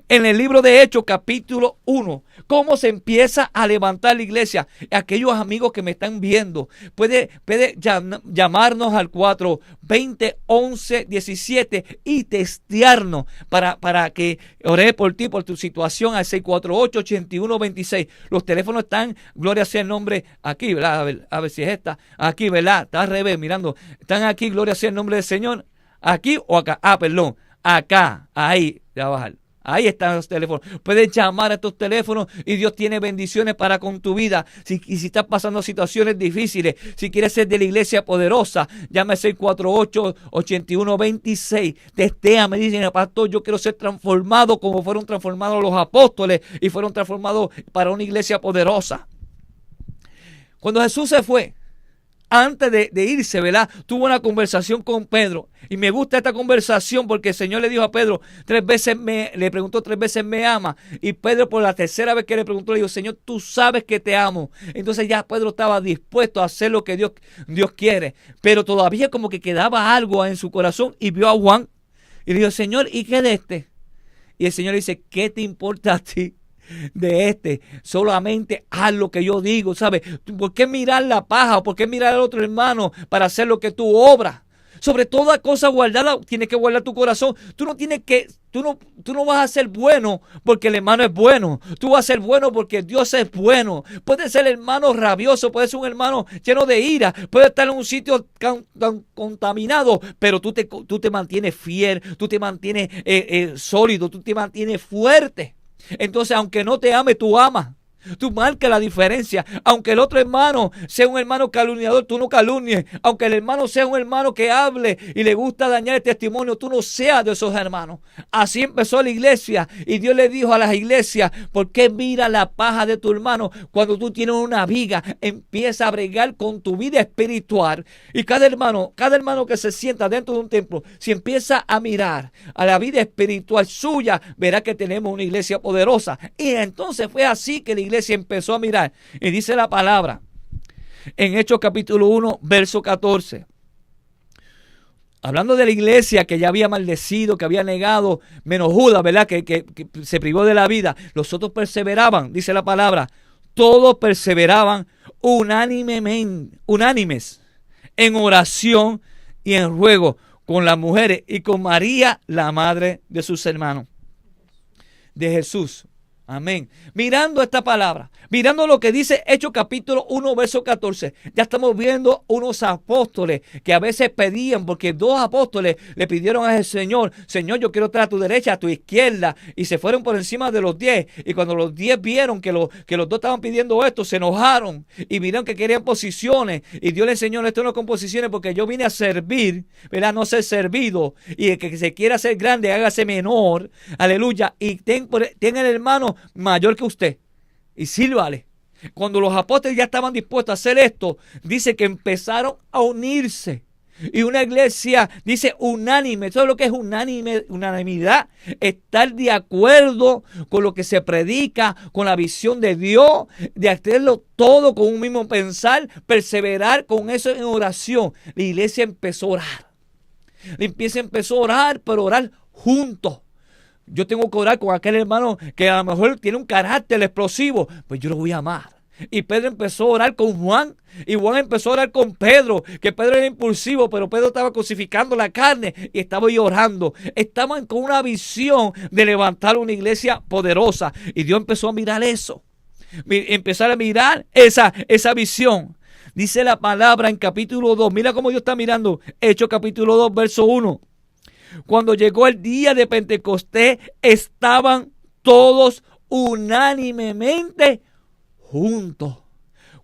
en el libro de Hechos, capítulo 1, cómo se empieza a levantar la iglesia. Aquellos amigos que me están viendo, puede llamarnos al 420-11-17 y testearnos para que ore por ti, por tu situación, al 648-8126. Los teléfonos están, gloria sea el nombre, aquí, ¿verdad? A ver si es esta. Aquí, ¿verdad? Está al revés, mirando. Están aquí, gloria sea el nombre del Señor. ¿Aquí o acá? Perdón. Acá, ahí, te va a bajar. Ahí están los teléfonos. Puedes llamar a estos teléfonos y Dios tiene bendiciones para con tu vida. Y si estás pasando situaciones difíciles, si quieres ser de la iglesia poderosa, llama al 648-8126. Testea, me dicen: pastor, yo quiero ser transformado como fueron transformados los apóstoles y fueron transformados para una iglesia poderosa. Cuando Jesús se fue, antes de irse, ¿verdad?, tuvo una conversación con Pedro. Y me gusta esta conversación porque el Señor le dijo a Pedro le preguntó 3 veces: ¿me ama? Y Pedro, por la tercera vez que le preguntó, le dijo: Señor, tú sabes que te amo. Entonces ya Pedro estaba dispuesto a hacer lo que Dios quiere. Pero todavía como que quedaba algo en su corazón, y vio a Juan y le dijo: Señor, ¿y qué de este? Y el Señor le dice: ¿qué te importa a ti de este? Solamente haz lo que yo digo, ¿sabes? ¿Por qué mirar la paja? ¿Por qué mirar al otro hermano para hacer lo que tú obras? Sobre toda cosa guardada, tienes que guardar tu corazón. Tú no vas a ser bueno porque el hermano es bueno. Tú vas a ser bueno porque Dios es bueno. Puede ser hermano rabioso, puede ser un hermano lleno de ira, puede estar en un sitio contaminado, pero tú te mantienes fiel, tú te mantienes sólido, tú te mantienes fuerte. Entonces, aunque no te ame, tú amas. Tú marcas la diferencia. Aunque el otro hermano sea un hermano calumniador, tú no calumnies. Aunque el hermano sea un hermano que hable y le gusta dañar el testimonio, tú no seas de esos hermanos. Así empezó la iglesia. Y Dios le dijo a las iglesias: ¿por qué mira la paja de tu hermano cuando tú tienes una viga? Empieza a bregar con tu vida espiritual. Y cada hermano que se sienta dentro de un templo, si empieza a mirar a la vida espiritual suya, verá que tenemos una iglesia poderosa. Y entonces fue así que la iglesia empezó a mirar. Y dice la palabra en Hechos capítulo 1 verso 14, hablando de la iglesia que ya había maldecido, que había negado, menos Judas, ¿verdad? Que se privó de la vida. Los otros perseveraban, dice la palabra, todos perseveraban unánimes en oración y en ruego con las mujeres y con María, la madre de sus hermanos, de Jesús. Amén. Mirando esta palabra, mirando lo que dice Hechos capítulo 1 verso 14, ya estamos viendo unos apóstoles que a veces pedían, porque dos apóstoles le pidieron al Señor: Señor, yo quiero estar a tu derecha, a tu izquierda, y se fueron por encima de los 10. Y cuando los 10 vieron que los dos estaban pidiendo esto, se enojaron y vieron que querían posiciones, y Dios le enseñó: esto no con posiciones, porque yo vine a servir, ¿verdad? No ser servido, y el que se quiera hacer grande, hágase menor. Aleluya. Y ten el hermano mayor que usted y sírvale. Cuando los apóstoles ya estaban dispuestos a hacer esto, dice que empezaron a unirse. Y una iglesia, dice, unánime. ¿Sabes lo que es unanimidad? Estar de acuerdo con lo que se predica, con la visión de Dios, de hacerlo todo con un mismo pensar, perseverar con eso en oración. La iglesia empezó a orar. La iglesia empezó a orar, pero orar juntos. Yo tengo que orar con aquel hermano que a lo mejor tiene un carácter explosivo, pues yo lo voy a amar. Y Pedro empezó a orar con Juan, y Juan empezó a orar con Pedro, que Pedro era impulsivo, pero Pedro estaba crucificando la carne y estaba llorando. Estaban con una visión de levantar una iglesia poderosa, y Dios empezó a mirar eso, empezar a mirar esa visión. Dice la palabra en capítulo 2, mira cómo Dios está mirando, Hechos capítulo 2 verso 1. Cuando llegó el día de Pentecostés, estaban todos unánimemente juntos.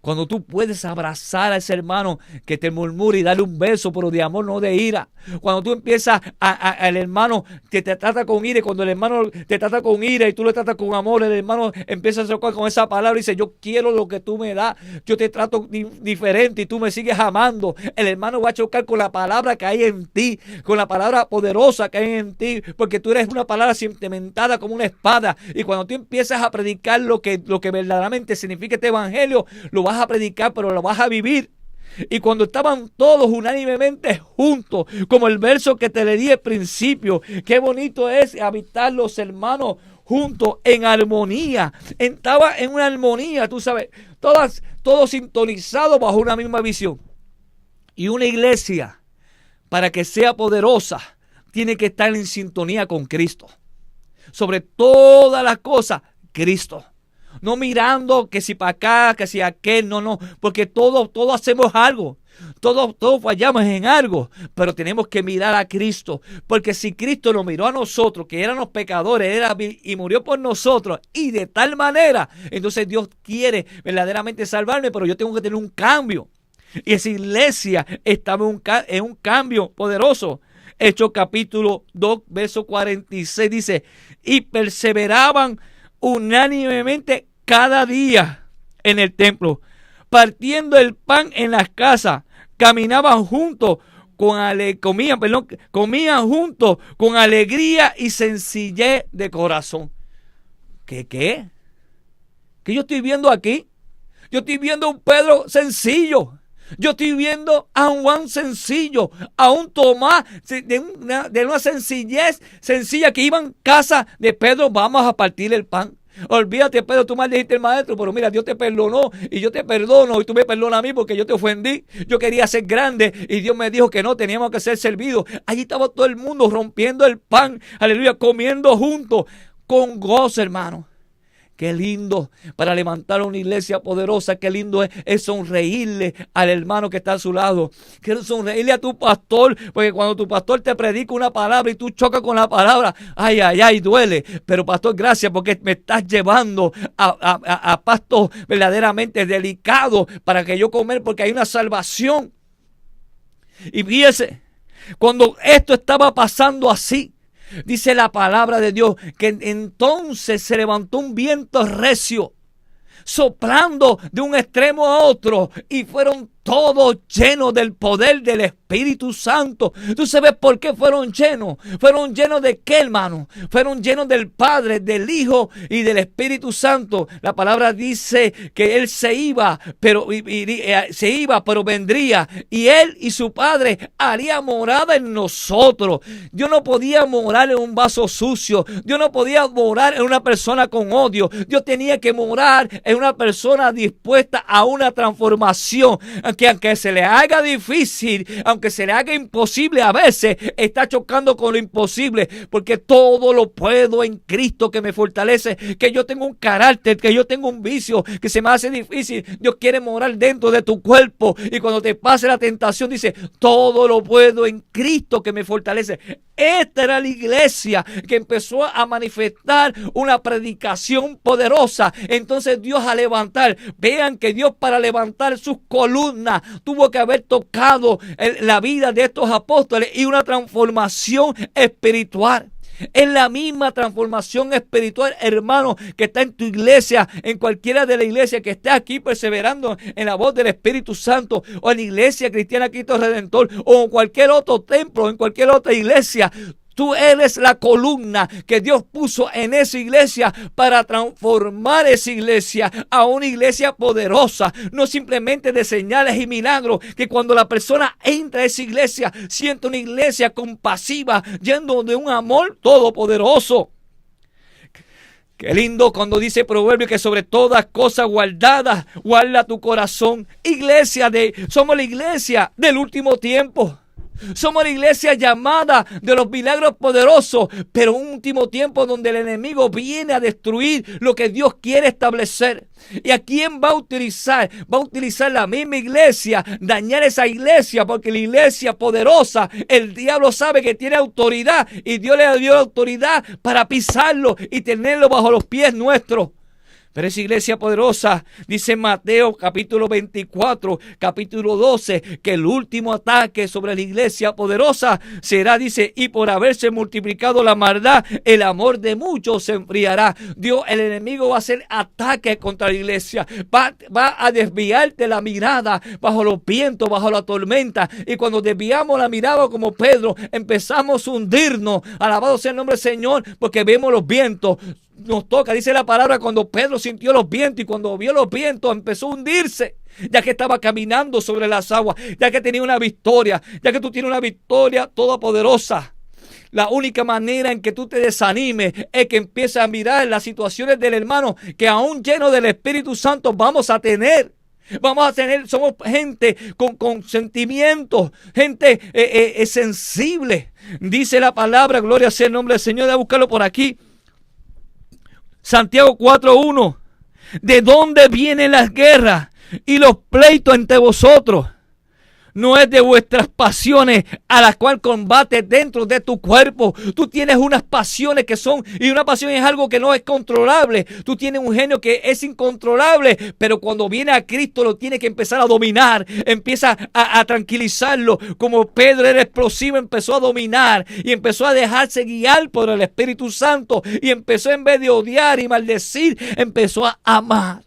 Cuando tú puedes abrazar a ese hermano que te murmura y darle un beso, pero de amor, no de ira. Cuando tú empiezas al hermano que te trata con ira, y cuando el hermano te trata con ira y tú le tratas con amor, el hermano empieza a chocar con esa palabra y dice: yo quiero lo que tú me das, yo te trato diferente y tú me sigues amando. El hermano va a chocar con la palabra que hay en ti, con la palabra poderosa que hay en ti, porque tú eres una palabra cimentada como una espada. Y cuando tú empiezas a predicar lo que verdaderamente significa este evangelio, lo vas a predicar, pero lo vas a vivir. Y cuando estaban todos unánimemente juntos, como el verso que te leí al principio, qué bonito es habitar los hermanos juntos en armonía. Estaba en una armonía, tú sabes, todos sintonizados bajo una misma visión. Y una iglesia, para que sea poderosa, tiene que estar en sintonía con Cristo. Sobre todas las cosas, Cristo. No mirando que si para acá, que si aquel, no, porque todos hacemos algo, todos fallamos en algo, pero tenemos que mirar a Cristo, porque si Cristo nos miró a nosotros, que éramos pecadores, y murió por nosotros, y de tal manera, entonces Dios quiere verdaderamente salvarme, pero yo tengo que tener un cambio, y esa iglesia estaba en un cambio poderoso. Hechos capítulo 2, verso 46 dice: y perseveraban unánimemente cada día en el templo, partiendo el pan en las casas, caminaban juntos comían juntos con alegría y sencillez de corazón. ¿Qué yo estoy viendo aquí? Yo estoy viendo a un Pedro sencillo. Yo estoy viendo a un Juan sencillo, a un Tomás de una sencillez sencilla, que iban a casa de Pedro: vamos a partir el pan. Olvídate, Pedro, tú maldijiste al maestro, pero mira, Dios te perdonó y yo te perdono y tú me perdonas a mí porque yo te ofendí. Yo quería ser grande y Dios me dijo que no, teníamos que ser servidos. Allí estaba todo el mundo rompiendo el pan, aleluya, comiendo juntos con gozo, hermano. Qué lindo para levantar una iglesia poderosa. Qué lindo es sonreírle al hermano que está a su lado. Quiero sonreírle a tu pastor, porque cuando tu pastor te predica una palabra y tú chocas con la palabra, ay, ay, ay, duele. Pero pastor, gracias porque me estás llevando a pastos verdaderamente delicados para que yo comer, porque hay una salvación. Y fíjese, cuando esto estaba pasando así, dice la palabra de Dios que entonces se levantó un viento recio, soplando de un extremo a otro, y fueron todos llenos del poder del Espíritu Santo. ¿Tú sabes por qué fueron llenos? ¿Fueron llenos de qué, hermano? Fueron llenos del Padre, del Hijo y del Espíritu Santo. La palabra dice que Él se iba, pero vendría, y Él y su Padre haría morada en nosotros. Dios no podía morar en un vaso sucio. Dios no podía morar en una persona con odio. Dios tenía que morar en una persona dispuesta a una transformación. Que aunque se le haga difícil, aunque se le haga imposible, a veces está chocando con lo imposible, porque todo lo puedo en Cristo que me fortalece. Que yo tengo un carácter, que yo tengo un vicio que se me hace difícil. Dios quiere morar dentro de tu cuerpo, y cuando te pase la tentación dice, todo lo puedo en Cristo que me fortalece. Esta era la iglesia que empezó a manifestar una predicación poderosa. Entonces Dios a levantar, vean que Dios para levantar sus columnas tuvo que haber tocado la vida de estos apóstoles y una transformación espiritual. Es la misma transformación espiritual, hermano, que está en tu iglesia, en cualquiera de la iglesia que esté aquí perseverando en la voz del Espíritu Santo, o en la iglesia cristiana Cristo Redentor, o en cualquier otro templo, en cualquier otra iglesia. Tú eres la columna que Dios puso en esa iglesia para transformar esa iglesia a una iglesia poderosa, no simplemente de señales y milagros, que cuando la persona entra a esa iglesia siente una iglesia compasiva, lleno de un amor todopoderoso. Qué lindo cuando dice Proverbio que sobre todas cosas guardadas, guarda tu corazón. Somos la iglesia del último tiempo. Somos la iglesia llamada de los milagros poderosos, pero un último tiempo donde el enemigo viene a destruir lo que Dios quiere establecer. ¿Y a quién va a utilizar? Va a utilizar la misma iglesia, dañar esa iglesia, porque la iglesia poderosa, el diablo sabe que tiene autoridad, y Dios le dio autoridad para pisarlo y tenerlo bajo los pies nuestros. Pero esa iglesia poderosa, dice Mateo capítulo 24, capítulo 12, que el último ataque sobre la iglesia poderosa será, dice, y por haberse multiplicado la maldad, el amor de muchos se enfriará. El enemigo va a hacer ataques contra la iglesia, va a desviarte la mirada bajo los vientos, bajo la tormenta, y cuando desviamos la mirada como Pedro, empezamos a hundirnos. Alabado sea el nombre del Señor, porque vemos los vientos. Nos toca, dice la palabra, cuando Pedro sintió los vientos, y cuando vio los vientos empezó a hundirse, ya que estaba caminando sobre las aguas, ya que tenía una victoria, ya que tú tienes una victoria todopoderosa. La única manera en que tú te desanimes es que empieces a mirar las situaciones del hermano, que aún lleno del Espíritu Santo vamos a tener. Somos gente con sentimientos, gente sensible. Dice la palabra, gloria sea el nombre del Señor. Voy a buscarlo por aquí. Santiago 4:1. ¿De dónde vienen las guerras y los pleitos entre vosotros? No es de vuestras pasiones a las cuales combates dentro de tu cuerpo. Tú tienes unas pasiones y una pasión es algo que no es controlable. Tú tienes un genio que es incontrolable, pero cuando viene a Cristo lo tiene que empezar a dominar. Empieza a tranquilizarlo. Como Pedro era explosivo, empezó a dominar y empezó a dejarse guiar por el Espíritu Santo, y empezó, en vez de odiar y maldecir, empezó a amar.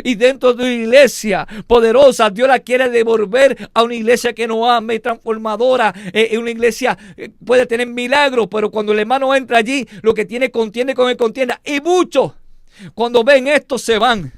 Y dentro de una iglesia poderosa, Dios la quiere devolver a una iglesia que no ame, transformadora. Una iglesia puede tener milagros, pero cuando el hermano entra allí, lo que tiene contiende con el contienda. Y muchos, cuando ven esto, se van.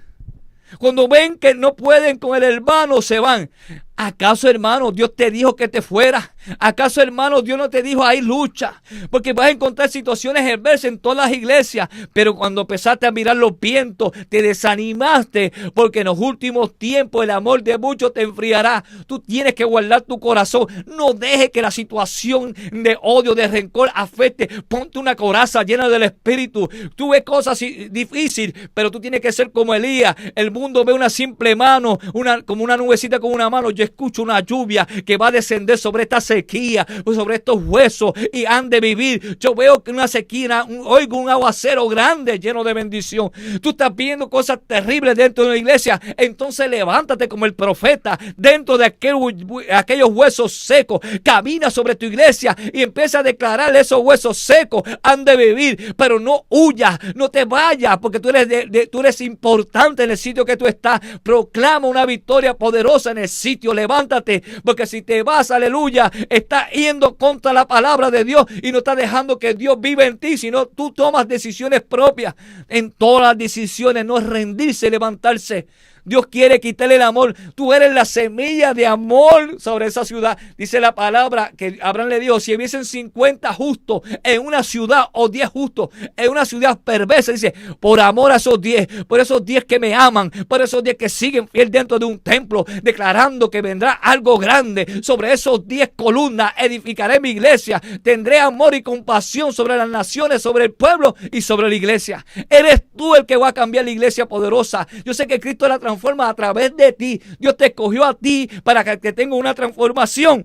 Cuando ven que no pueden con el hermano, se van. ¿Acaso, hermano, Dios te dijo que te fueras? ¿Acaso, hermano, Dios no te dijo ahí lucha? Porque vas a encontrar situaciones adversas en todas las iglesias. Pero cuando empezaste a mirar los vientos, te desanimaste. Porque en los últimos tiempos el amor de muchos te enfriará. Tú tienes que guardar tu corazón. No dejes que la situación de odio, de rencor afecte. Ponte una coraza llena del Espíritu. Tú ves cosas difíciles, pero tú tienes que ser como Elías. El mundo ve una simple mano, como una nubecita con una mano. Yo escucho una lluvia que va a descender sobre esta sequía, sobre estos huesos, y han de vivir. Yo veo que una sequía, oigo un aguacero grande lleno de bendición. Tú estás viendo cosas terribles dentro de la iglesia. Entonces levántate como el profeta dentro de aquellos huesos secos. Camina sobre tu iglesia y empieza a declarar: esos huesos secos han de vivir. Pero no huyas, no te vayas, porque tú eres importante en el sitio que tú estás. Proclama una victoria poderosa en el sitio. Levántate, porque si te vas, aleluya, estás yendo contra la palabra de Dios y no estás dejando que Dios viva en ti, sino tú tomas decisiones propias. En todas las decisiones no es rendirse y levantarse. Dios quiere quitarle el amor. Tú eres la semilla de amor sobre esa ciudad. Dice la palabra que Abraham le dijo: si hubiesen 50 justos en una ciudad, o 10 justos en una ciudad perversa, dice, por amor a esos 10, por esos 10 que me aman, por esos 10 que siguen fiel dentro de un templo, declarando que vendrá algo grande. Sobre esos 10 columnas edificaré mi iglesia. Tendré amor y compasión sobre las naciones, sobre el pueblo y sobre la iglesia. Eres tú el que va a cambiar la iglesia poderosa. Yo sé que Cristo la transforma a través de ti. Dios te escogió a ti para que tenga una transformación.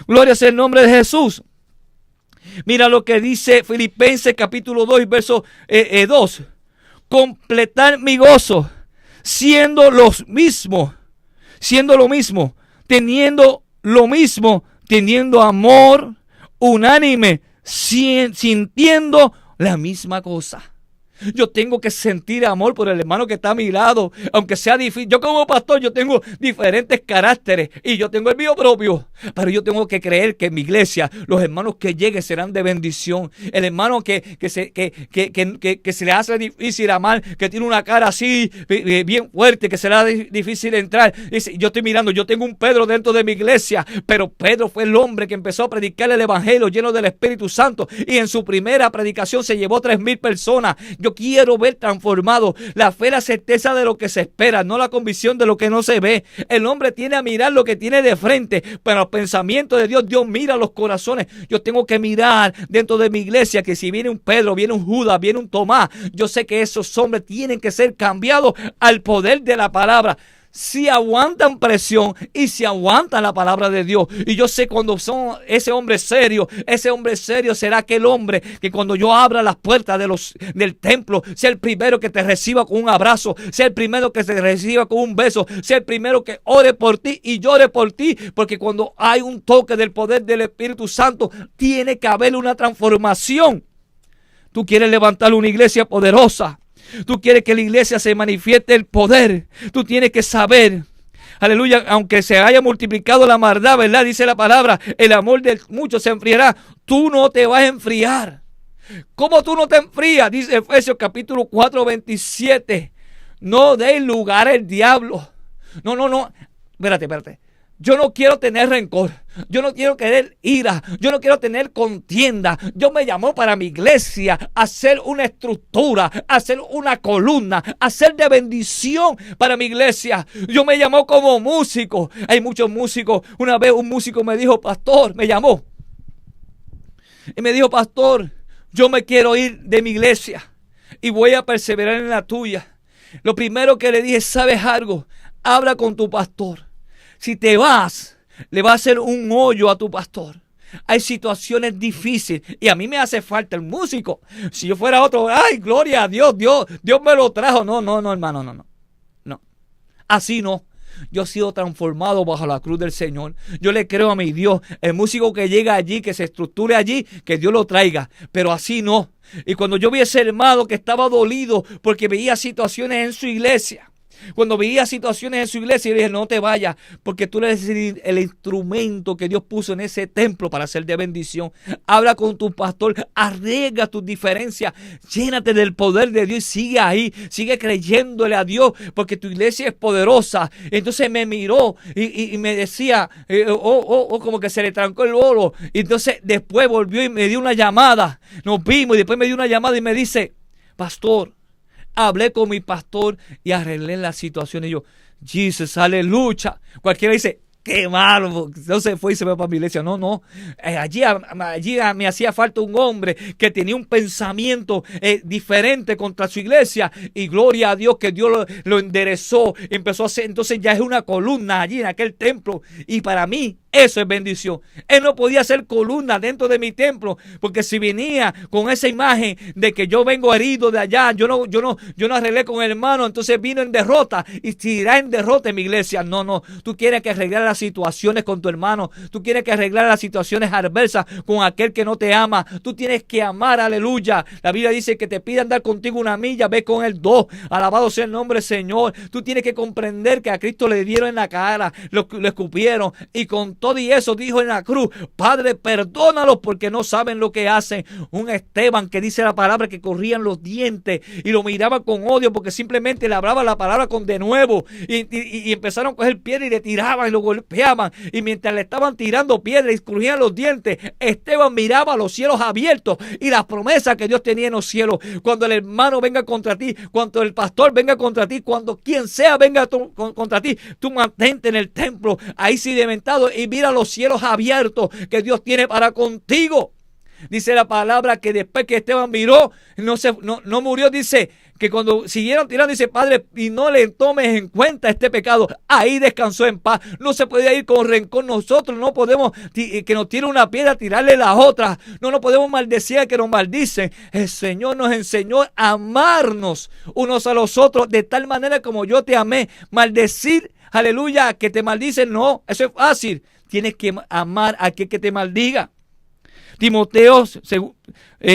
Gloria sea el nombre de Jesús. Mira lo que dice Filipenses capítulo 2 y verso 2. Completar mi gozo siendo lo mismo, teniendo lo mismo, teniendo amor unánime, sintiendo la misma cosa. Yo tengo que sentir amor por el hermano que está a mi lado, aunque sea difícil. Yo como pastor, yo tengo diferentes caracteres y yo tengo el mío propio, pero yo tengo que creer que en mi iglesia los hermanos que lleguen serán de bendición. El hermano que se le hace difícil amar, que tiene una cara así bien fuerte, que será difícil entrar. Dice, yo estoy mirando, yo tengo un Pedro dentro de mi iglesia, pero Pedro fue el hombre que empezó a predicar el evangelio lleno del Espíritu Santo, y en su primera predicación se llevó 3,000 personas. Yo quiero ver transformado. La fe, la certeza de lo que se espera, no la convicción de lo que no se ve. El hombre tiene a mirar lo que tiene de frente, pero los pensamientos de Dios, Dios mira los corazones. Yo tengo que mirar dentro de mi iglesia que si viene un Pedro, viene un Judas, viene un Tomás, yo sé que esos hombres tienen que ser cambiados al poder de la palabra. Si aguantan presión y si aguantan la palabra de Dios. Y yo sé cuando son ese hombre serio será aquel hombre que cuando yo abra las puertas del templo, sea el primero que te reciba con un abrazo, sea el primero que te reciba con un beso, sea el primero que ore por ti y llore por ti, porque cuando hay un toque del poder del Espíritu Santo, tiene que haber una transformación. Tú quieres levantar una iglesia poderosa. Tú quieres que la iglesia se manifieste el poder. Tú tienes que saber, aleluya, aunque se haya multiplicado la maldad, ¿verdad? Dice la palabra, el amor de muchos se enfriará. Tú no te vas a enfriar. ¿Cómo tú no te enfrías? Dice Efesios capítulo 4, 27. No deis lugar al diablo. No. Espérate. Yo no quiero tener rencor. Yo no quiero tener ira. Yo no quiero tener contienda. Dios me llamó para mi iglesia a hacer una estructura, a hacer una columna, a hacer de bendición para mi iglesia. Dios me llamó como músico. Hay muchos músicos. Una vez un músico me dijo, pastor, me llamó. Y me dijo, pastor, yo me quiero ir de mi iglesia y voy a perseverar en la tuya. Lo primero que le dije, ¿sabes algo? Habla con tu pastor. Si te vas, le va a hacer un hoyo a tu pastor. Hay situaciones difíciles y a mí me hace falta el músico. Si yo fuera otro, ay, gloria a Dios, Dios me lo trajo. No, hermano, no. Así no. Yo he sido transformado bajo la cruz del Señor. Yo le creo a mi Dios. El músico que llega allí, que se estructure allí, que Dios lo traiga. Pero así no. Y cuando yo vi a ese hermano que estaba dolido porque veía situaciones en su iglesia, Cuando veía situaciones en su iglesia, yo dije, no te vayas, porque tú eres el instrumento que Dios puso en ese templo para ser de bendición. Habla con tu pastor, arregla tus diferencias, llénate del poder de Dios y sigue ahí, sigue creyéndole a Dios, porque tu iglesia es poderosa. Entonces me miró y me decía, como que se le trancó el oro. Y entonces después volvió y me dio una llamada. Nos vimos y después me dio una llamada y me dice, pastor, hablé con mi pastor y arreglé la situación. Y yo, Jesus, aleluya. Cualquiera dice, qué malo, no se fue y se fue para mi iglesia. No, allí me hacía falta un hombre que tenía un pensamiento diferente contra su iglesia. Y gloria a Dios que Dios lo enderezó. Empezó a hacer, entonces ya es una columna allí en aquel templo. Y para mí, eso es bendición. Él no podía ser columna dentro de mi templo, porque si venía con esa imagen de que yo vengo herido de allá, yo no arreglé con el hermano, entonces vino en derrota y se irá en derrota en mi iglesia. No, tú quieres que arreglar las situaciones con tu hermano, tú quieres que arreglar las situaciones adversas con aquel que no te ama, tú tienes que amar, aleluya. La Biblia dice que te pide andar contigo una milla, ve con él 2, alabado sea el nombre del Señor. Tú tienes que comprender que a Cristo le dieron en la cara, lo escupieron y con todo y eso dijo en la cruz, Padre, perdónalos porque no saben lo que hacen. Un Esteban que dice la palabra que corrían los dientes y lo miraba con odio porque simplemente le hablaba la palabra con de nuevo y empezaron a coger piedra y le tiraban y lo golpeaban, y mientras le estaban tirando piedra y crujían los dientes, Esteban miraba los cielos abiertos y las promesas que Dios tenía en los cielos. Cuando el hermano venga contra ti, cuando el pastor venga contra ti, cuando quien sea venga contra ti, tú mantente en el templo ahí cimentado y mira los cielos abiertos que Dios tiene para contigo. Dice la palabra que después que Esteban miró, no murió. Dice que cuando siguieron tirando, dice, Padre, y no le tomes en cuenta este pecado. Ahí descansó en paz. No se podía ir con rencor. Nosotros no podemos que nos tire una piedra, tirarle las otras. No nos podemos maldecir a que nos maldicen. El Señor nos enseñó a amarnos unos a los otros de tal manera como yo te amé. Maldecir, aleluya, que te maldicen, no, eso es fácil. Tienes que amar a aquel que te maldiga. Timoteo,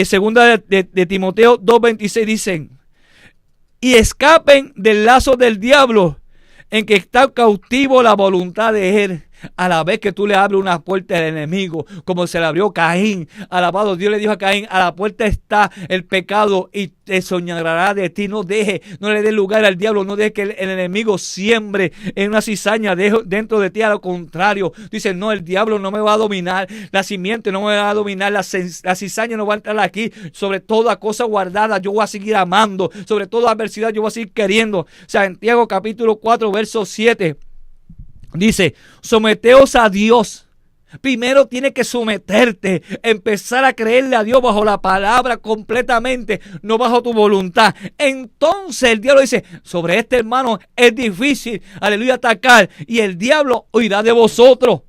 segunda de Timoteo 2:26 dicen, y escapen del lazo del diablo en que está cautivo la voluntad de él. A la vez que tú le abres una puerta al enemigo, como se le abrió Caín, alabado, Dios le dijo a Caín, a la puerta está el pecado y te soñará de ti. No le dé lugar al diablo, no deje que el enemigo siembre en una cizaña dentro de ti. A lo contrario, dice, no, el diablo no me va a dominar, la simiente no me va a dominar, la cizaña no va a entrar aquí. Sobre toda cosa guardada yo voy a seguir amando, sobre toda adversidad yo voy a seguir queriendo. Santiago capítulo 4 verso 7 dice, someteos a Dios. Primero tienes que someterte, empezar a creerle a Dios bajo la palabra completamente, no bajo tu voluntad. Entonces el diablo dice, sobre este hermano es difícil, aleluya, atacar, y el diablo huirá de vosotros.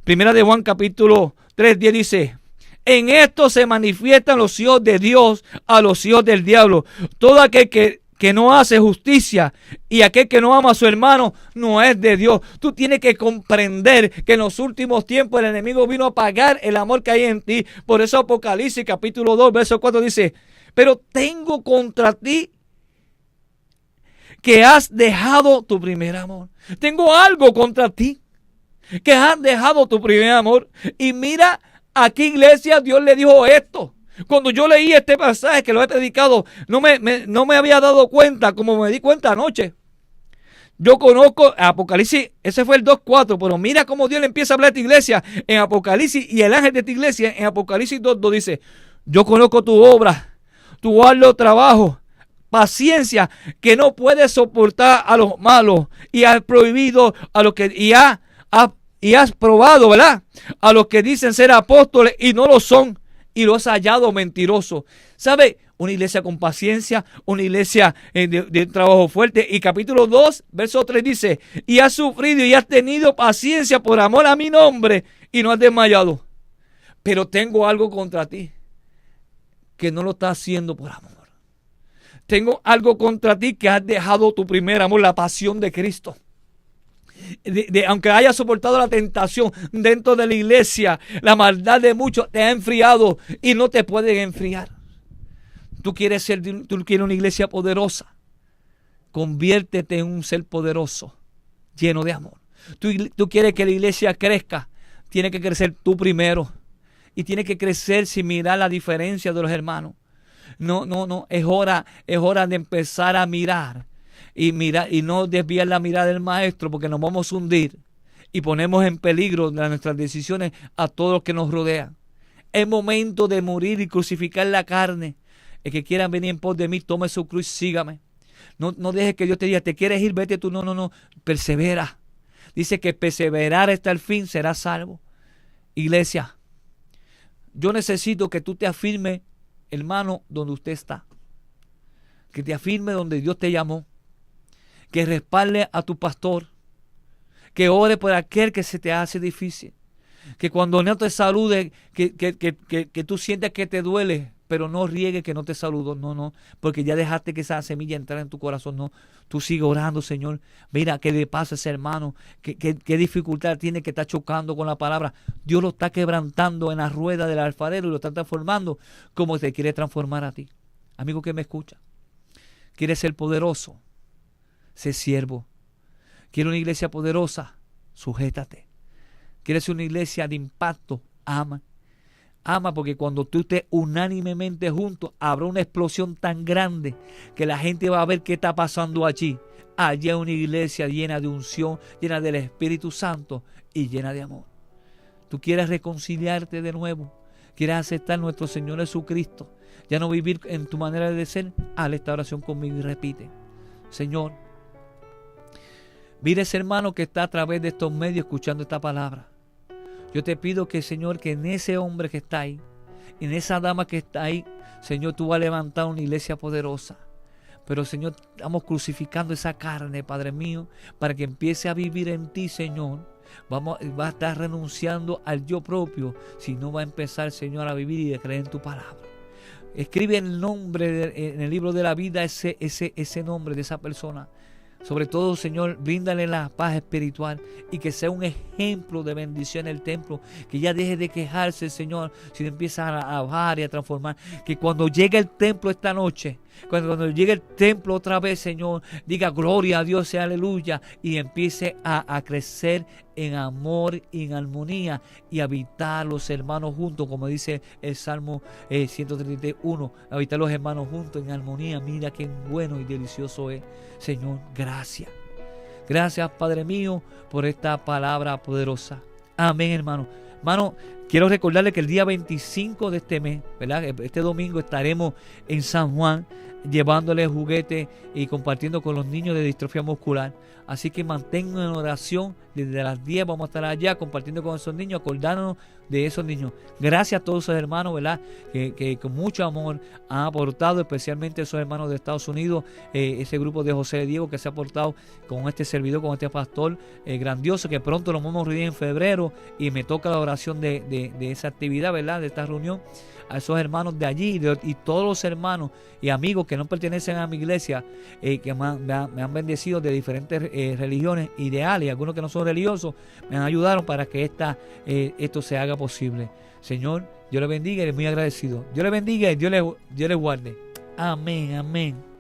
Primera de Juan capítulo 3:10 dice, en esto se manifiestan los hijos de Dios a los hijos del diablo. Todo aquel que no hace justicia y aquel que no ama a su hermano no es de Dios. Tú tienes que comprender que en los últimos tiempos el enemigo vino a apagar el amor que hay en ti. Por eso Apocalipsis capítulo 2 verso 4 dice, pero tengo contra ti que has dejado tu primer amor. Tengo algo contra ti, que has dejado tu primer amor. Y mira, aquí iglesia, Dios le dijo esto. Cuando yo leí este pasaje que lo he predicado, no me había dado cuenta como me di cuenta anoche. Yo conozco Apocalipsis, ese fue el 2:4, pero mira cómo Dios le empieza a hablar a esta iglesia en Apocalipsis, y el ángel de esta iglesia en Apocalipsis 2:2 dice, yo conozco tu obra, tu arduo trabajo, paciencia, que no puedes soportar a los malos, y has prohibido a los que, y has probado, ¿verdad?, a los que dicen ser apóstoles y no lo son, y lo has hallado mentiroso. ¿Sabe? Una iglesia con paciencia, una iglesia de trabajo fuerte. Y capítulo 2, verso 3 dice, y has sufrido y has tenido paciencia por amor a mi nombre y no has desmayado. Pero tengo algo contra ti, que no lo estás haciendo por amor. Tengo algo contra ti, que has dejado tu primer amor, la pasión de Cristo. Aunque hayas soportado la tentación dentro de la iglesia, la maldad de muchos te ha enfriado y no te pueden enfriar. Tú quieres una iglesia poderosa. Conviértete en un ser poderoso, lleno de amor. Tú quieres que la iglesia crezca, tiene que crecer tú primero. Y tiene que crecer sin mirar la diferencia de los hermanos. No, es hora de empezar a mirar y no desviar la mirada del maestro, porque nos vamos a hundir y ponemos en peligro nuestras decisiones a todos los que nos rodean. Es momento de morir y crucificar la carne. El que quiera venir en pos de mí, tome su cruz, sígame. No dejes que Dios te diga, ¿te quieres ir? Vete tú. No, persevera. Dice que perseverar hasta el fin será salvo. Iglesia, yo necesito que tú te afirmes, hermano, donde usted está. Que te afirme donde Dios te llamó. Que respalde a tu pastor. Que ore por aquel que se te hace difícil. Que cuando no te salude, que tú sientas que te duele, pero no riegue que no te saludo. No, porque ya dejaste que esa semilla entrara en tu corazón. No, tú sigue orando, Señor. Mira, ¿qué le pasa a ese hermano? ¿Qué dificultad tiene, que está chocando con la palabra? Dios lo está quebrantando en la rueda del alfarero y lo está transformando como te quiere transformar a ti. Amigo que me escucha, ¿quieres ser poderoso? Sé siervo. ¿Quieres una iglesia poderosa? Sujétate. ¿Quieres una iglesia de impacto? Ama. Ama, porque cuando tú estés unánimemente juntos, habrá una explosión tan grande que la gente va a ver qué está pasando allí. Allí hay una iglesia llena de unción, llena del Espíritu Santo y llena de amor. ¿Tú quieres reconciliarte de nuevo? ¿Quieres aceptar a nuestro Señor Jesucristo? Ya no vivir en tu manera de ser. Haz esta oración conmigo y repite. Señor, mira ese hermano que está a través de estos medios escuchando esta palabra. Yo te pido que, Señor, que en ese hombre que está ahí, en esa dama que está ahí, Señor, tú vas a levantar una iglesia poderosa. Pero, Señor, estamos crucificando esa carne, Padre mío, para que empiece a vivir en ti, Señor. Va a estar renunciando al yo propio, si no va a empezar, Señor, a vivir y a creer en tu palabra. Escribe el nombre en el libro de la vida, ese nombre de esa persona. Sobre todo, Señor, bríndale la paz espiritual y que sea un ejemplo de bendición en el templo. Que ya deje de quejarse, Señor, si empieza a bajar y a transformar. Que cuando llegue el templo esta noche, cuando llegue el templo otra vez, Señor, diga gloria a Dios y aleluya. Y empiece a crecer en amor y en armonía y habitar los hermanos juntos, como dice el Salmo 131. Habitar los hermanos juntos en armonía. Mira qué bueno y delicioso es. Señor, gracias. Gracias, Padre mío, por esta palabra poderosa. Amén, hermano. Hermano, quiero recordarle que el día 25 de este mes, ¿verdad? Este domingo estaremos en San Juan llevándole juguetes y compartiendo con los niños de distrofia muscular. Así que mantengan en oración. Desde las 10 vamos a estar allá compartiendo con esos niños, acordándonos de esos niños. Gracias a todos esos hermanos, ¿verdad? Que con mucho amor han aportado, especialmente esos hermanos de Estados Unidos, ese grupo de José Diego que se ha aportado con este servidor, con este pastor grandioso, que pronto nos vamos a reunir en febrero y me toca la oración de esa actividad, ¿verdad? De esta reunión. A esos hermanos de allí y todos los hermanos y amigos que no pertenecen a mi iglesia, que me han bendecido de diferentes religiones, ideales, y algunos que no son religiosos, me ayudaron para que esto se haga posible. Señor, Dios le bendiga y le muy agradecido. Dios le bendiga y Dios le guarde. Amén, amén.